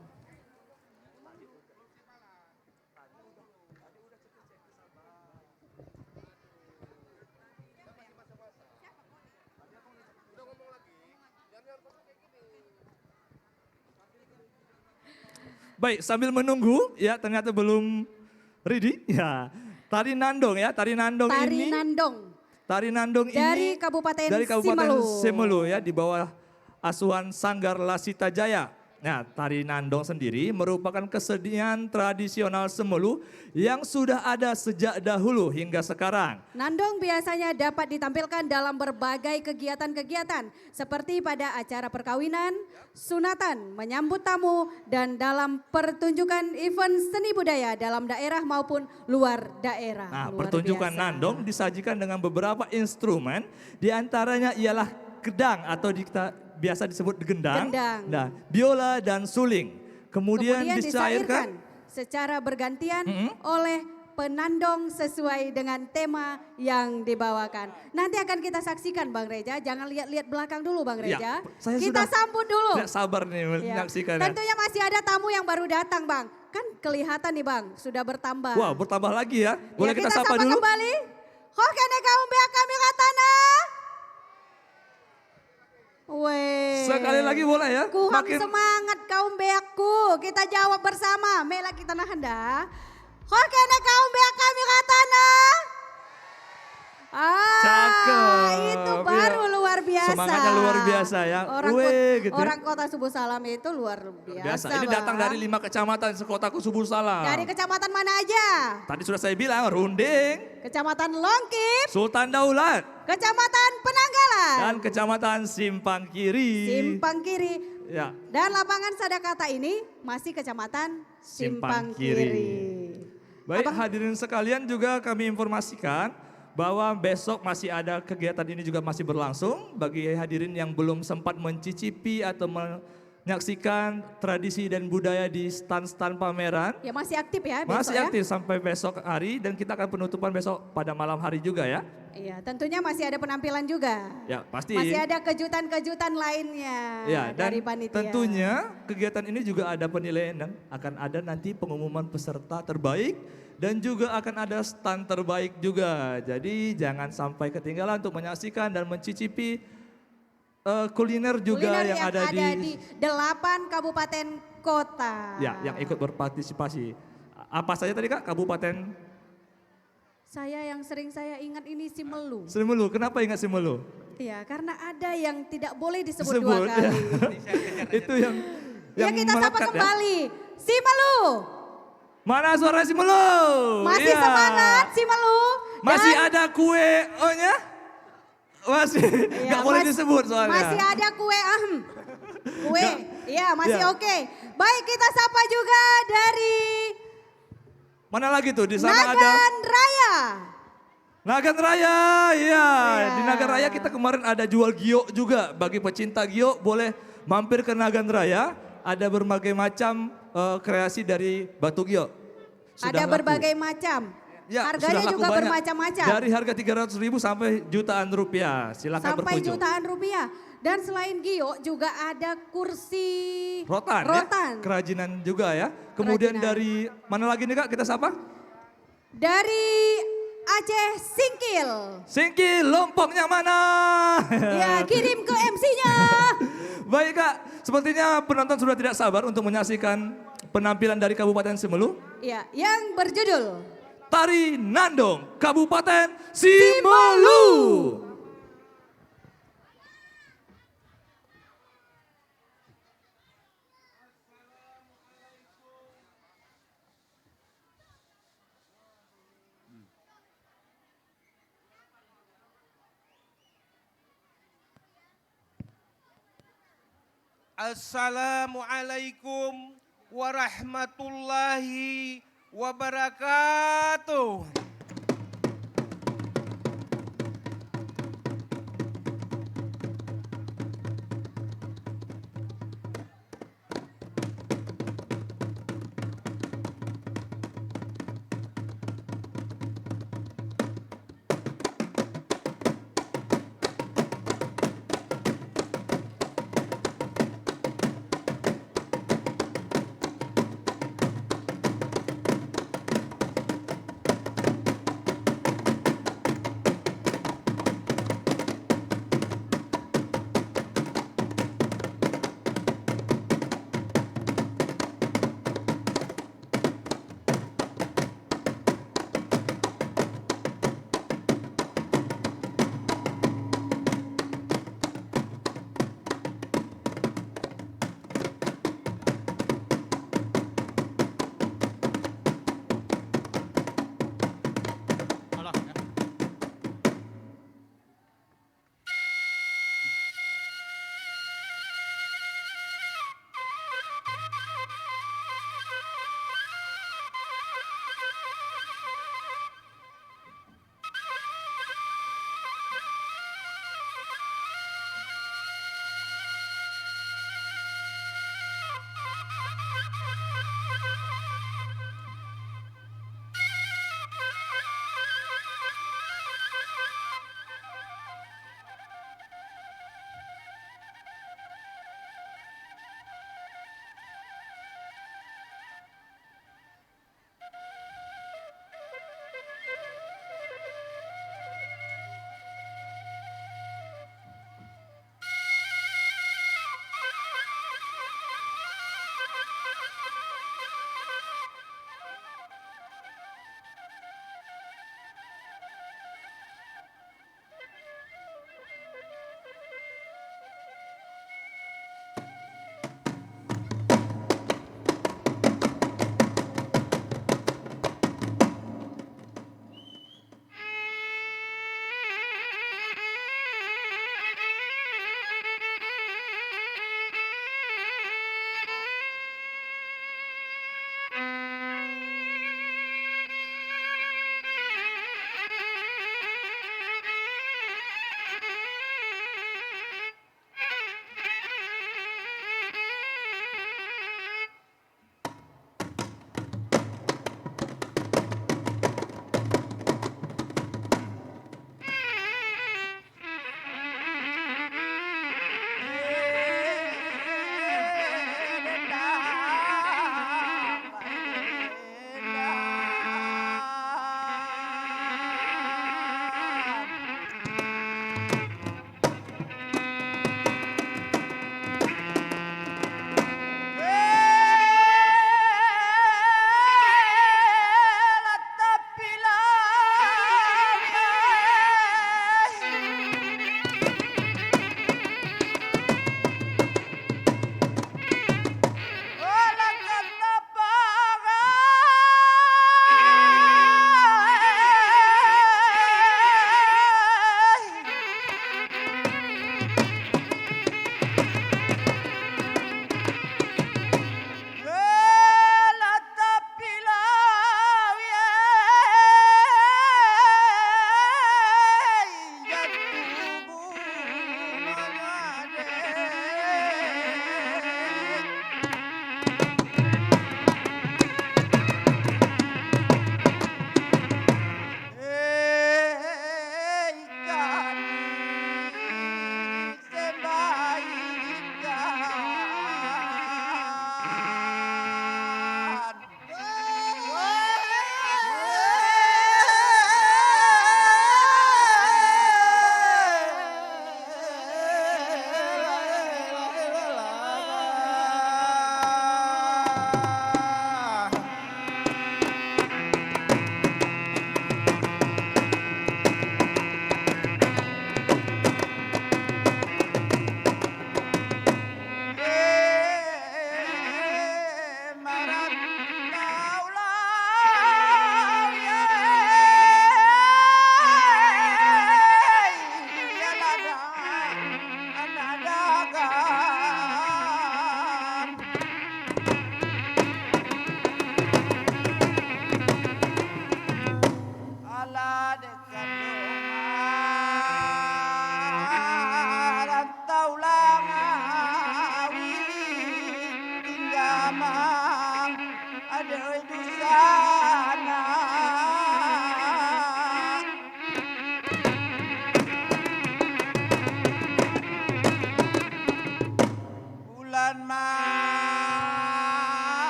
Baik, sambil menunggu ya, ternyata belum ready ya. Tari Nandong ya, Tari Nandong Tari ini. Nandong. Tari Nandong Dari ini Kabupaten Simelu. Simelu. Ya, di bawah asuhan Sanggar Lasita Jaya. Nah, tari Nandong sendiri merupakan kesenian tradisional Simelu yang sudah ada sejak dahulu hingga sekarang. Nandong biasanya dapat ditampilkan dalam berbagai kegiatan-kegiatan seperti pada acara perkawinan, sunatan, menyambut tamu, dan dalam pertunjukan event seni budaya dalam daerah maupun luar daerah. Nah, Luar pertunjukan biasa. Nandong disajikan dengan beberapa instrumen, diantaranya ialah kedang atau biasa disebut gendang, Gendang. nah, biola dan suling. Kemudian dicairkan. secara bergantian oleh penandong sesuai dengan tema yang dibawakan. Nanti akan kita saksikan Bang Reja, jangan lihat-lihat belakang dulu Bang Reja. Ya, saya Kita sudah sambut dulu. Tidak sabar nih Ya. menyaksikan. Tentunya masih ada tamu yang baru datang Bang. Kan kelihatan nih Bang, sudah bertambah. Wah, bertambah lagi ya. Boleh Ya, kita sapa dulu? kembali. Hokene kaum beak kami katana. Weh. Sekali lagi boleh ya? Kuham semangat kaum beakku. Kita jawab bersama. Mela kita nahan dah. Hokene kaum beak kami katana. Cakep, Itu baru iya. luar biasa. Semangatnya luar biasa ya. Orang, gitu ya. orang kota Subuh Salam itu luar biasa. Ini datang Bang. dari 5 kecamatan sekotaku Subuh Salam. Dari kecamatan mana aja? Tadi sudah saya bilang, Runding, Kecamatan Longkip, Sultan Daulat, Kecamatan Penanggalan, dan Kecamatan Simpang Kiri. Simpang Kiri. Ya. Dan lapangan Sadakata ini masih Kecamatan Simpang Kiri. Baik, Abang- hadirin sekalian, juga kami informasikan bahwa besok masih ada kegiatan ini juga masih berlangsung. Bagi hadirin yang belum sempat mencicipi atau menyaksikan tradisi dan budaya di stand-stand pameran, Ya masih aktif ya besok masih ya? aktif sampai besok hari, dan kita akan penutupan besok pada malam hari juga ya. Iya, tentunya masih ada penampilan juga. Ya, pasti. Masih ada kejutan-kejutan lainnya Ya, dan dari panitia. tentunya kegiatan ini juga ada penilaian dan akan ada nanti pengumuman peserta terbaik dan juga akan ada stand terbaik juga. Jadi jangan sampai ketinggalan untuk menyaksikan dan mencicipi kuliner juga Kuliner yang ada di 8 kabupaten kota. ya, yang ikut berpartisipasi. Apa saja tadi Kak? Kabupaten Saya yang sering saya ingat ini Simelu. Simelu. Kenapa ingat Simelu? Iya, karena ada yang tidak boleh disebut Disebut, dua kali. Itu yang Ya kita sapa melekat ya. kembali. Simelu. Mana suara Simelu? Masih Iya. semangat Simelu. Masih Dan- ada kue O-nya? Masih Iya, nggak boleh mas- disebut soalnya. Masih ada kue kue. Iya, masih Iya. oke. Baik, kita sapa juga dari Mana lagi tuh? Di sana ada Nagan Raya. Nagan Raya. Iya, Iya. di Nagan Raya kita kemarin ada jual giok juga. Bagi pecinta giok boleh mampir ke Nagan Raya. Ada berbagai macam kreasi dari batu giok. Sudah Ada laku. berbagai macam. Ya, Harganya sudah laku juga banyak. bermacam-macam. Dari harga 300.000 sampai jutaan rupiah. Silakan Sampai berkunjung. jutaan rupiah. Dan selain giok juga ada kursi Rotan, rotan. ya, kerajinan juga ya. Kemudian Kerajinan. dari mana lagi nih Kak kita sapa? Dari Aceh Singkil. Singkil, lompoknya mana? Ya, kirim ke MC-nya. Baik Kak, sepertinya penonton sudah tidak sabar untuk menyaksikan penampilan dari Kabupaten Simelu. Ya, yang berjudul Tari Nandong, Kabupaten Simelu. Assalamualaikum warahmatullahi wabarakatuh.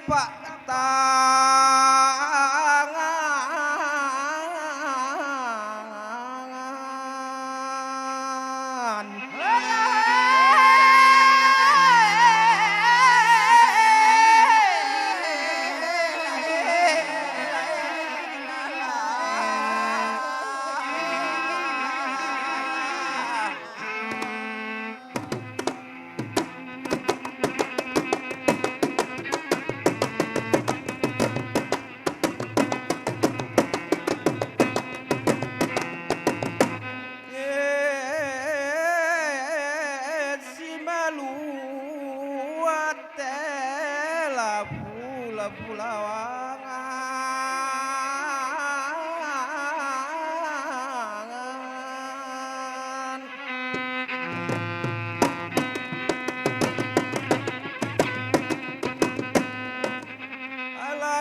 telapak tangan. Si maluate la pulawangan. Ala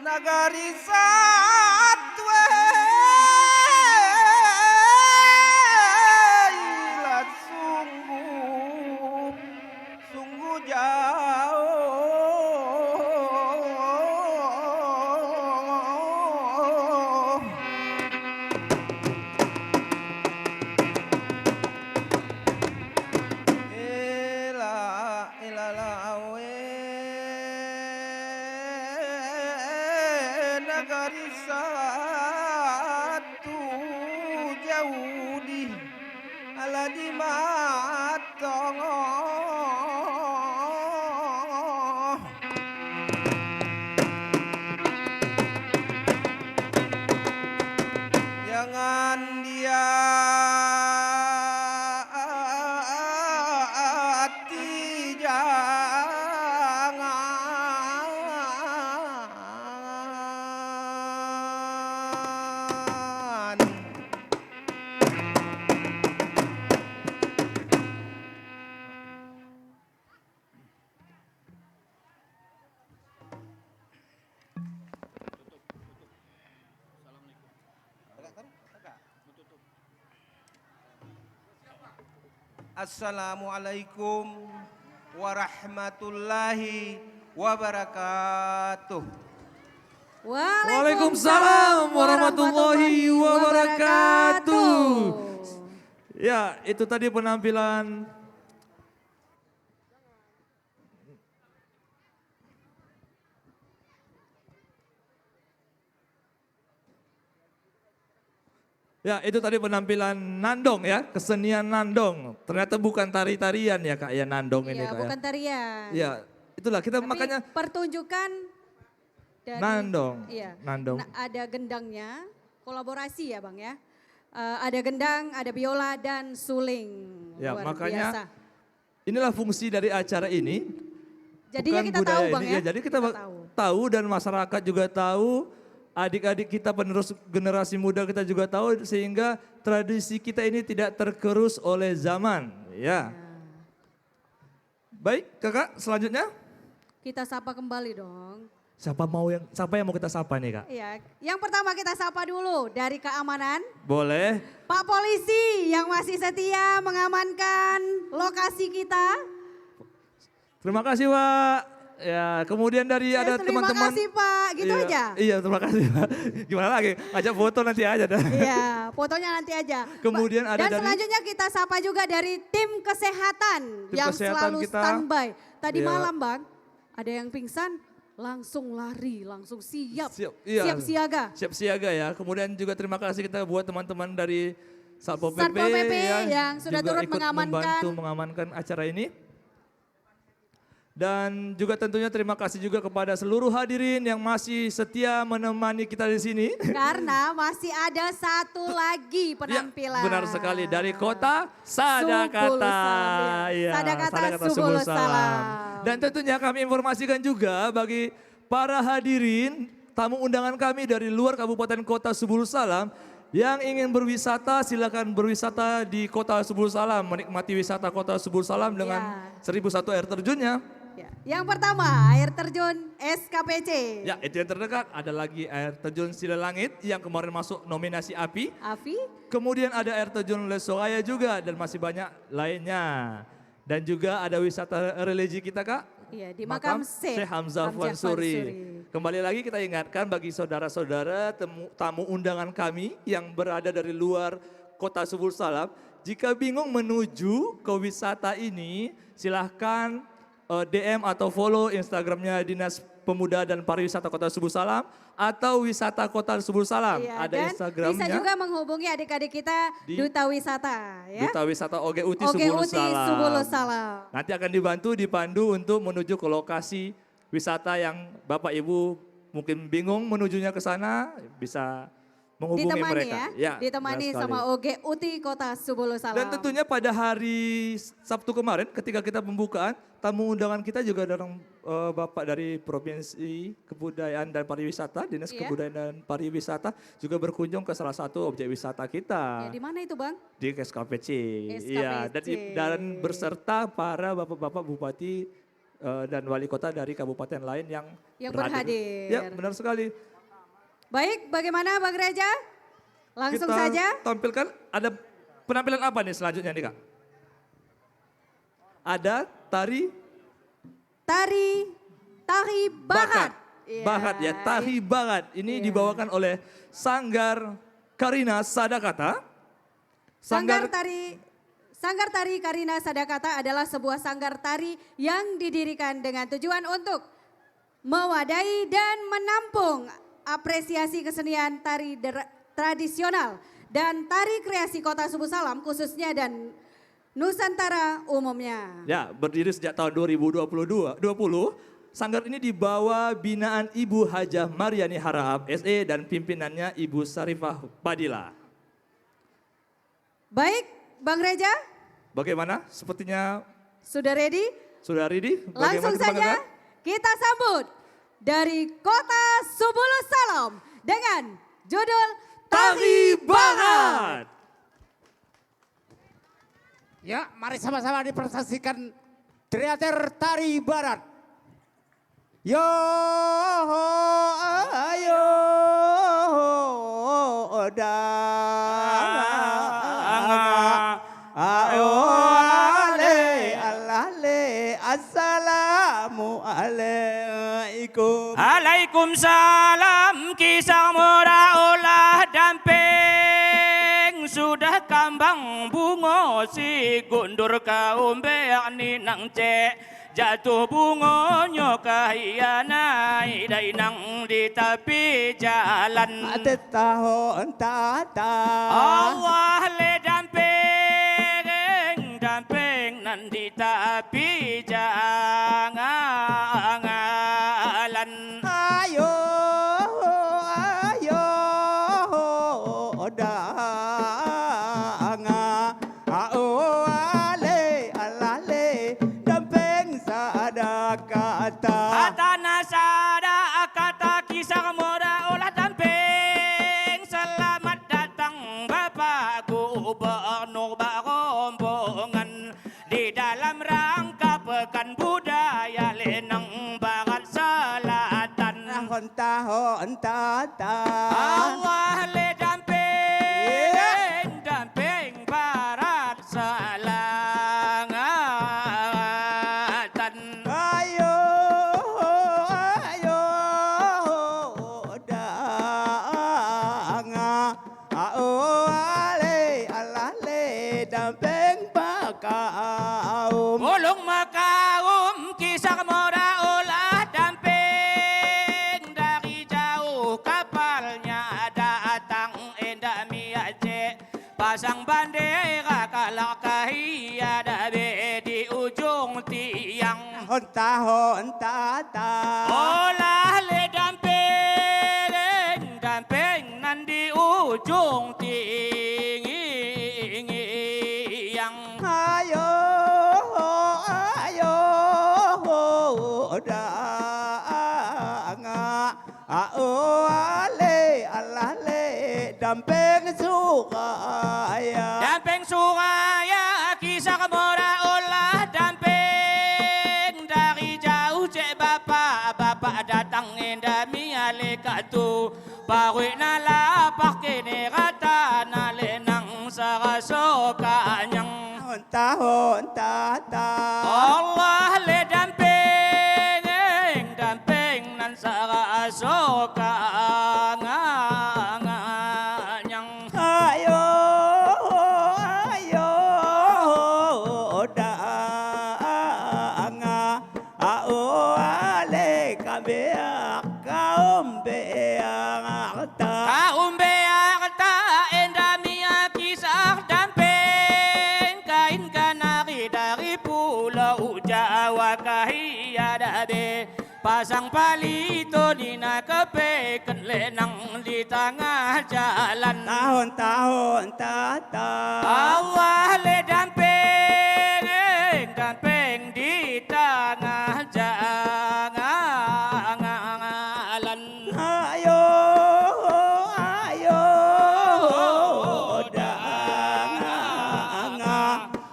nagari satwe ilat sungguh jauh. Negari satu jauh di ala di matang. Jangan dia hati jangan. Assalamualaikum warahmatullahi wabarakatuh. Waalaikumsalam warahmatullahi wabarakatuh. Ya, itu tadi penampilan Ya, itu tadi penampilan nandong ya, kesenian nandong. Ternyata bukan tari-tarian ya Kak ya, nandong ini Iya, Kak bukan ya. tarian. Ya, itulah kita Tapi makanya pertunjukan dari nandong. Iya. Nandong. Nah, ada gendangnya, kolaborasi ya Bang ya. Ada gendang, ada biola dan suling. Ya, Luar makanya biasa. inilah fungsi dari acara ini. Jadinya bukan kita tahu budaya Bang ini. ya. Jadi kita tahu. tahu dan masyarakat juga tahu, adik-adik kita penerus generasi muda kita juga tahu, sehingga tradisi kita ini tidak tergerus oleh zaman. Ya. Baik Kakak, selanjutnya Kita sapa kembali dong. siapa yang mau kita sapa nih Kak? Iya, yang pertama kita sapa dulu dari keamanan. Boleh. Pak Polisi yang masih setia mengamankan lokasi kita. Terima kasih Pak. Ya, kemudian dari ada teman-teman. Terima kasih Pak, gitu Iya, aja. Iya, terima kasih Pak. Gimana lagi? Ngajak foto nanti aja dah. Iya, fotonya nanti aja. Kemudian ada Dan dari- selanjutnya kita sapa juga dari tim kesehatan Tim yang kesehatan selalu kita. standby. Tadi Iya. malam Bang, ada yang pingsan, langsung lari, langsung siap. Iya. Siap siaga. Siap siaga ya. Kemudian juga terima kasih kita buat teman-teman dari Satpol PP, Satpol PP yang sudah juga turut ikut mengamankan. membantu mengamankan acara ini. Dan juga tentunya terima kasih juga kepada seluruh hadirin yang masih setia menemani kita di sini. Karena masih ada satu lagi penampilan. Ya, benar sekali dari kota Sadakata. Subul Salam, ya. Sadakata Subul Salam. Dan tentunya kami informasikan juga bagi para hadirin tamu undangan kami dari luar Kabupaten Kota Subul Salam yang ingin berwisata, silakan berwisata di Kota Subul Salam, menikmati wisata Kota Subul Salam dengan 1001 air terjunnya. Ya. Yang pertama air terjun SKPC. Ya, itu yang terdekat. Ada lagi air terjun Silelangit yang kemarin masuk nominasi API. Afi. Kemudian ada air terjun Lesoraya juga dan masih banyak lainnya. Dan juga ada wisata religi kita Kak. Iya, di makam Syekh Hamzah Fansuri. Kembali lagi kita ingatkan bagi saudara-saudara tamu undangan kami yang berada dari luar kota Subul Salam. Jika bingung menuju ke wisata ini, silahkan DM atau follow Instagramnya Dinas Pemuda dan Pariwisata Kota Subul Salam atau Wisata Kota Subul Salam. Iya, Ada dan Instagramnya. bisa juga menghubungi adik-adik kita Di Duta Wisata. Ya? Duta Wisata OGUT OGUT Subul Salam. Nanti akan dipandu untuk menuju ke lokasi wisata yang Bapak Ibu mungkin bingung menujunya ke sana, bisa menghubungi Ditemani mereka. ya, ditemani benar sama sekali. OGUT Kota Subul Salam. Dan tentunya pada hari Sabtu kemarin ketika kita pembukaan, tamu undangan kita juga ada Bapak dari Provinsi Kebudayaan dan Pariwisata, Dinas Iya. Kebudayaan dan Pariwisata juga berkunjung ke salah satu objek wisata kita. Ya, di mana itu Bang? Di KSKPC. SKPC. Iya, dan berserta para bapak-bapak bupati dan wali kota dari kabupaten lain yang berhadir. Ya, benar sekali. Baik, bagaimana Bang Reja? Langsung Kita saja. tampilkan ada penampilan apa nih selanjutnya nih Kak? Ada tari Bakat. Bakat ya, tari bakat. Ini dibawakan oleh Sanggar Karina Sadakata. Sanggar Tari Karina Sadakata adalah sebuah sanggar tari yang didirikan dengan tujuan untuk mewadahi dan menampung apresiasi kesenian tari tradisional dan tari kreasi Kota Subul Salam khususnya dan Nusantara umumnya. Ya, berdiri sejak tahun 2020. Sanggar ini di bawah binaan Ibu Hajah Mariani Harahap SE dan pimpinannya Ibu Sarifah Padilla. Baik, Bang Reja. Bagaimana? Sepertinya Sudah ready? sudah ready? Langsung saja kita sambut dari Kota Subul Salam dengan judul Tari Bakat. Ya, mari sama-sama dipresentasikan teater tari barat. Yo, ayo, ayo, assalamualaikum. Waalaikumsalam, kisah murah olah damping. Sudah kambang bungo si gundur kaumbe ni nang cek. Jatuh bungonyo kahiyanai dai nang di tepi jalan. Tahun tata. Allah le damping, damping nan di tepi jalan. Ayo, ayo, danga, ale, alale, damping sadakata. Kata nasada, kata kisah murah olah damping. Selamat datang Bapak Gubernur Barombongan di dalam rangka Pekan Budaya Lenang Barat Selatan. Tahun tata. Allah le damping, damping Barat Selatan. Ayo, ayo, danga, ale, alale, damping bakaum. Ulung makaum kisah murah olah damping. Dari jauh kapalnya datang endami Aceh. Pasang bendera kalak kahia dabe di ujung tiang. Tahun tata. Olah le damping, damping nan di ujung tiang. Ayo, ayo, danga, ale, alale, damping Suraya. Damping Suraya, kisah murah olah damping. Dari jauh cek bapak datang endami alekatu. Parwi nala pakai rata nalenang saraso kanyang. tahun tata Allah le damping nan sara asoka nyang ayo danga ao ale kabeak kaum beak ta kaumbe akta endamia kisah damping kain kanari dari pulau Jawa kahia dade pasang palito di nakepeken lenang di tengah jalan tahun tata Allah le damping di tengah jalan ayo danga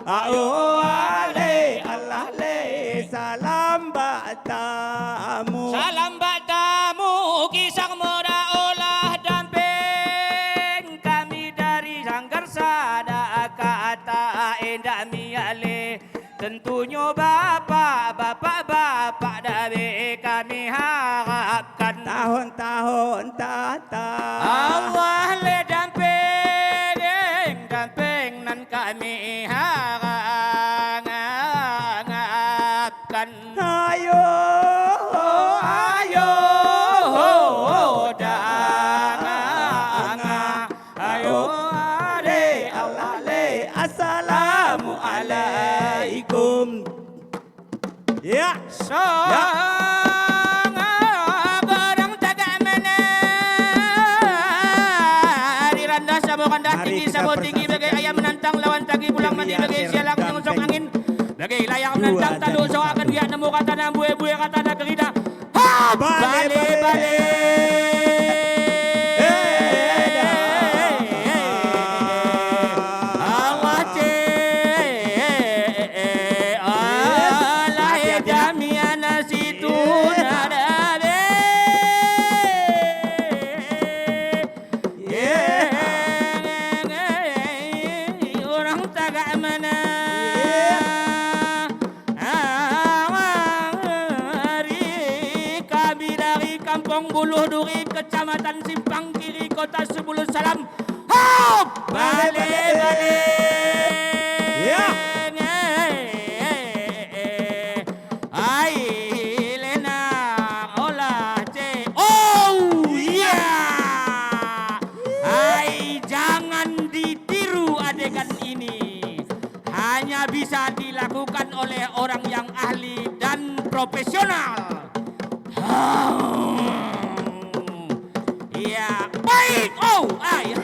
ao ale Allah le salam batamu salam batamu kisah muda olah damping kami dari Sanggar Sada kata endah miale tentunya bapak dari kami harapkan tahun tata Allah le damping nan kami harapkan ayo danga ayo ade Allah le assalamu alaikum ya barang taga mana di rendah sama rendah Mari tinggi kita sama tinggi bagai ayam menantang lawan tagi pulang mandi bagai sialang nyungsong angin bagai layang menantang tanduk so akan dia nemu kata na bue kata na kerida ha bale Allah Allah jamiana situ nadabe orang tagak mana kami dari Kampung Buluh Duri Kecamatan Simpang Kiri Kota Sebulu Salam hop bale Ya. ai lena olah ce oh iya ai jangan ditiru adegan ini hanya bisa dilakukan oleh orang yang ahli dan profesional. Iya, baik. Oh, ay.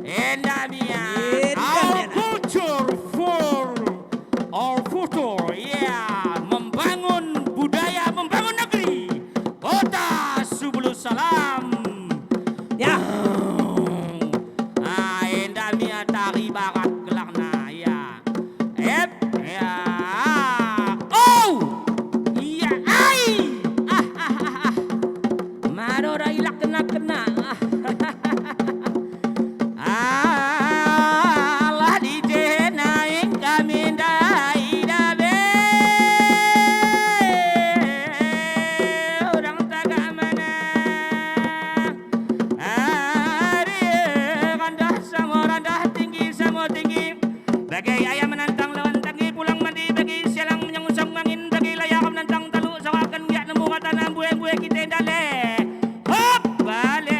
Endamia. Our culture for our future. Ya, membangun budaya, membangun negeri. Kota Sebulu Salam. Ya. Endamia tari barat gelangna. Ya. Ep. Ya. Oh. Iya, ai. Madora ilak kena. Allah di naik kami dai dabe. Orang taga mana. Ari rendah sama rendah tinggi sama tinggi. Bagai ayam menantang lawan tanggi pulang mandi bagi sialang menyongsong angin bagi layar menantang taluk sawakan dia nemu kata na bue kita dale. Hop bale.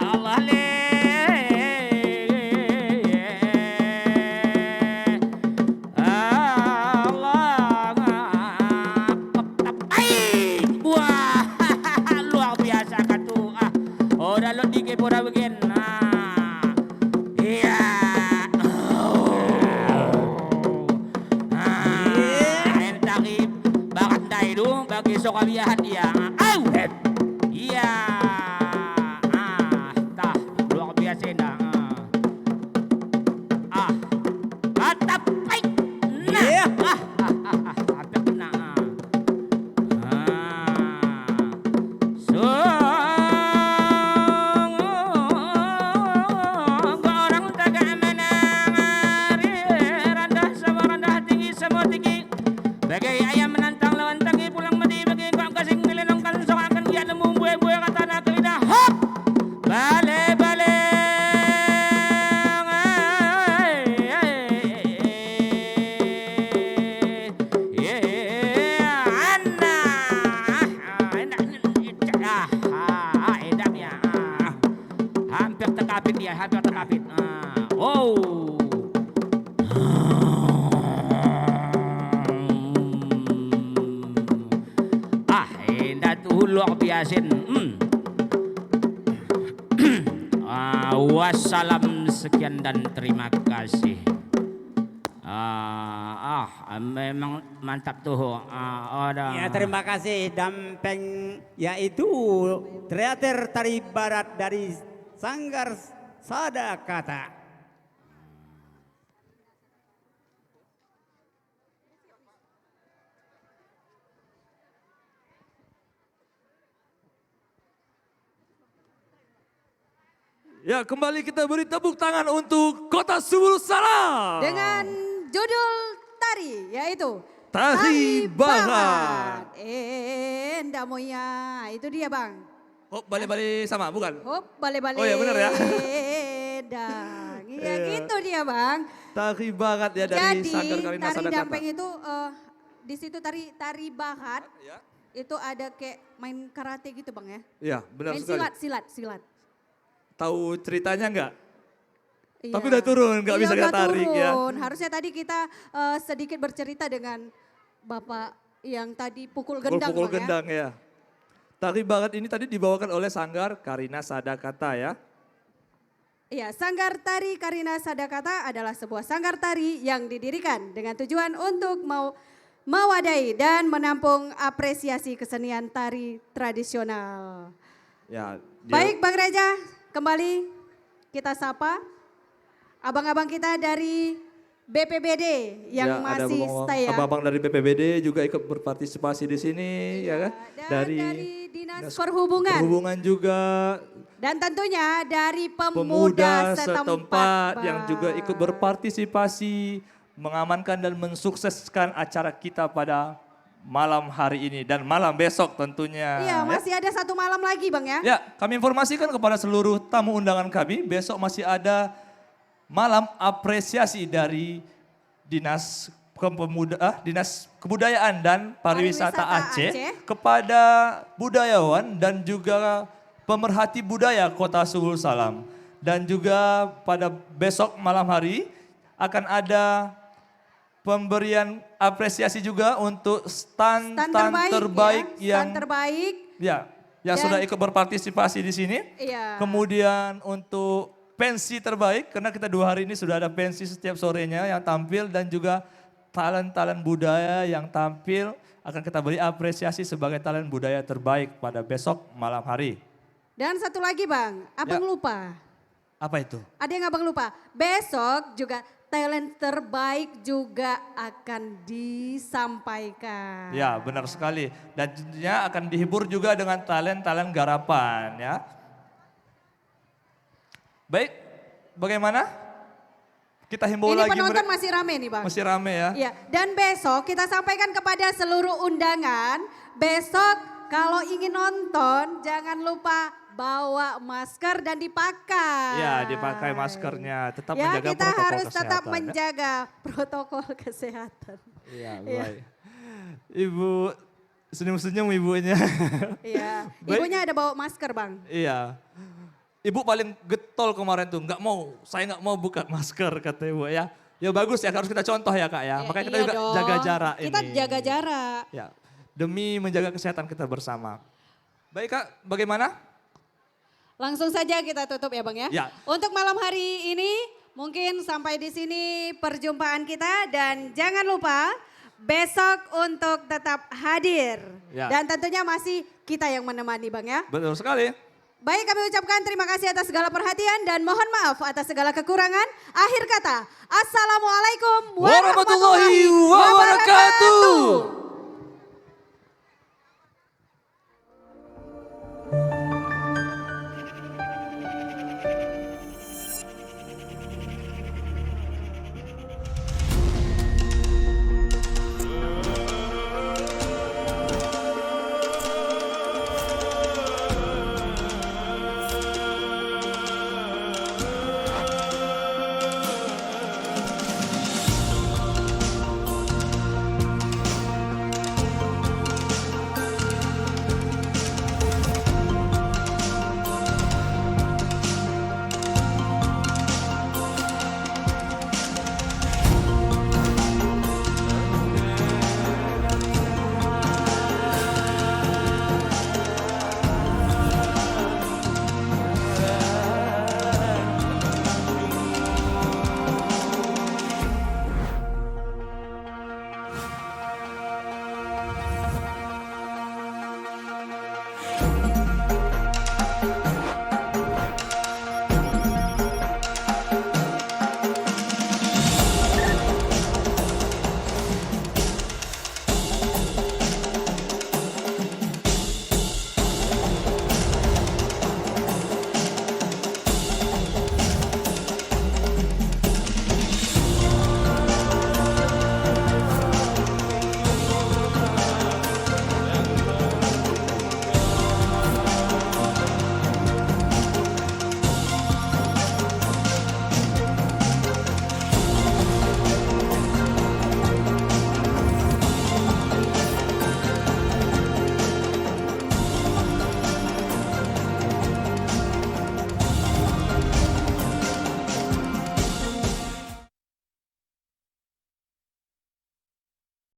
Allah le. Allah wah luar biasa katu ora lo dike pora bagian iya entari bakat dai do bagi sokabiahat iya au iya tah luar biasa dah mantap baik nah Bagai ayam menantang lawan tangi pulang mati bagi kau kasing ngelenongkan soakan dia nemu buah-buah kata nak lidah hop bale bale hampir terkapit dia hampir terkapit oh luar biasa. Wassalam sekian dan terima kasih. Memang mantap tuh. Ya terima kasih Dampeng yaitu teater tari barat dari Sanggar Sadakata. Ya, kembali kita beri tepuk tangan untuk Kota Subul Salam. Dengan judul tari yaitu Tari Barat. Endah moya, itu dia Bang. Oh, balik-balik sama, bukan? Hop, balik-balik. Oh ya benar ya. Dang. Iya gitu dia Bang. Tari Barat ya dari Jadi Sanggar Karina tari Sadakata. Dampeng itu di situ tari barat. Ya. Itu ada kayak main karate gitu Bang ya. Iya, benar Main sekali. silat. Tahu ceritanya enggak? Iya. Tapi udah turun, nggak bisa kita udah tarik ya. turun. Harusnya tadi kita sedikit bercerita dengan Bapak yang tadi pukul gendang Pukul Bang, gendang ya. Tari Barat ini tadi dibawakan oleh Sanggar Karina Sadakata ya. Iya, Sanggar Tari Karina Sadakata adalah sebuah sanggar tari yang didirikan dengan tujuan untuk mewadahi dan menampung apresiasi kesenian tari tradisional. Ya. Baik Bang Reza, kembali kita sapa abang-abang kita dari BPBD yang masih stay ya. Abang-abang dari BPBD juga ikut berpartisipasi di sini ya kan. Dan dari Dinas Perhubungan. Perhubungan juga. Dan tentunya dari pemuda setempat yang juga ikut berpartisipasi mengamankan dan mensukseskan acara kita pada malam hari ini dan malam besok tentunya. Iya, masih ada satu malam lagi Bang ya. Ya, kami informasikan kepada seluruh tamu undangan kami, besok masih ada malam apresiasi dari Dinas Kebudayaan dan Pariwisata Aceh kepada budayawan dan juga pemerhati budaya Kota Subul Salam. Dan juga pada besok malam hari akan ada pemberian apresiasi juga untuk stand terbaik yang sudah ikut berpartisipasi di sini. Iya. Kemudian untuk pensi terbaik karena kita 2 hari ini sudah ada pensi setiap sorenya yang tampil dan juga talent budaya yang tampil akan kita beri apresiasi sebagai talent budaya terbaik pada besok malam hari. Dan satu lagi Bang, Abang lupa. Apa itu? Ada yang Abang lupa. Besok juga talent terbaik juga akan disampaikan. Ya, benar sekali. Dan tentunya akan dihibur juga dengan talent garapan ya. Baik, bagaimana? Kita himbau lagi. Ini penonton masih rame nih Bang. Masih rame ya. Iya, dan besok kita sampaikan kepada seluruh undangan, besok kalau ingin nonton jangan lupa bawa masker dan dipakai. Ya, dipakai maskernya. Tetap ya, menjaga kita protokol harus kesehatan. tetap menjaga protokol kesehatan. Iya, baik. Ibu senyum-senyum ibunya. Iya, Baik. ibunya ada bawa masker Bang. Iya. Ibu paling getol kemarin tuh, saya nggak mau buka masker kata ibu ya. Ya bagus ya, harus kita contoh ya Kak ya. Makanya kita iya juga dong. jaga jarak Kita ini. jaga jarak. Ya, demi menjaga kesehatan kita bersama. Baik Kak, bagaimana? Langsung saja kita tutup ya Bang ya. Ya. Untuk malam hari ini mungkin sampai di sini perjumpaan kita dan jangan lupa besok untuk tetap hadir. Ya. Dan tentunya masih kita yang menemani Bang ya. Betul sekali. Baik, kami ucapkan terima kasih atas segala perhatian dan mohon maaf atas segala kekurangan. Akhir kata, Assalamualaikum warahmatullahi wabarakatuh.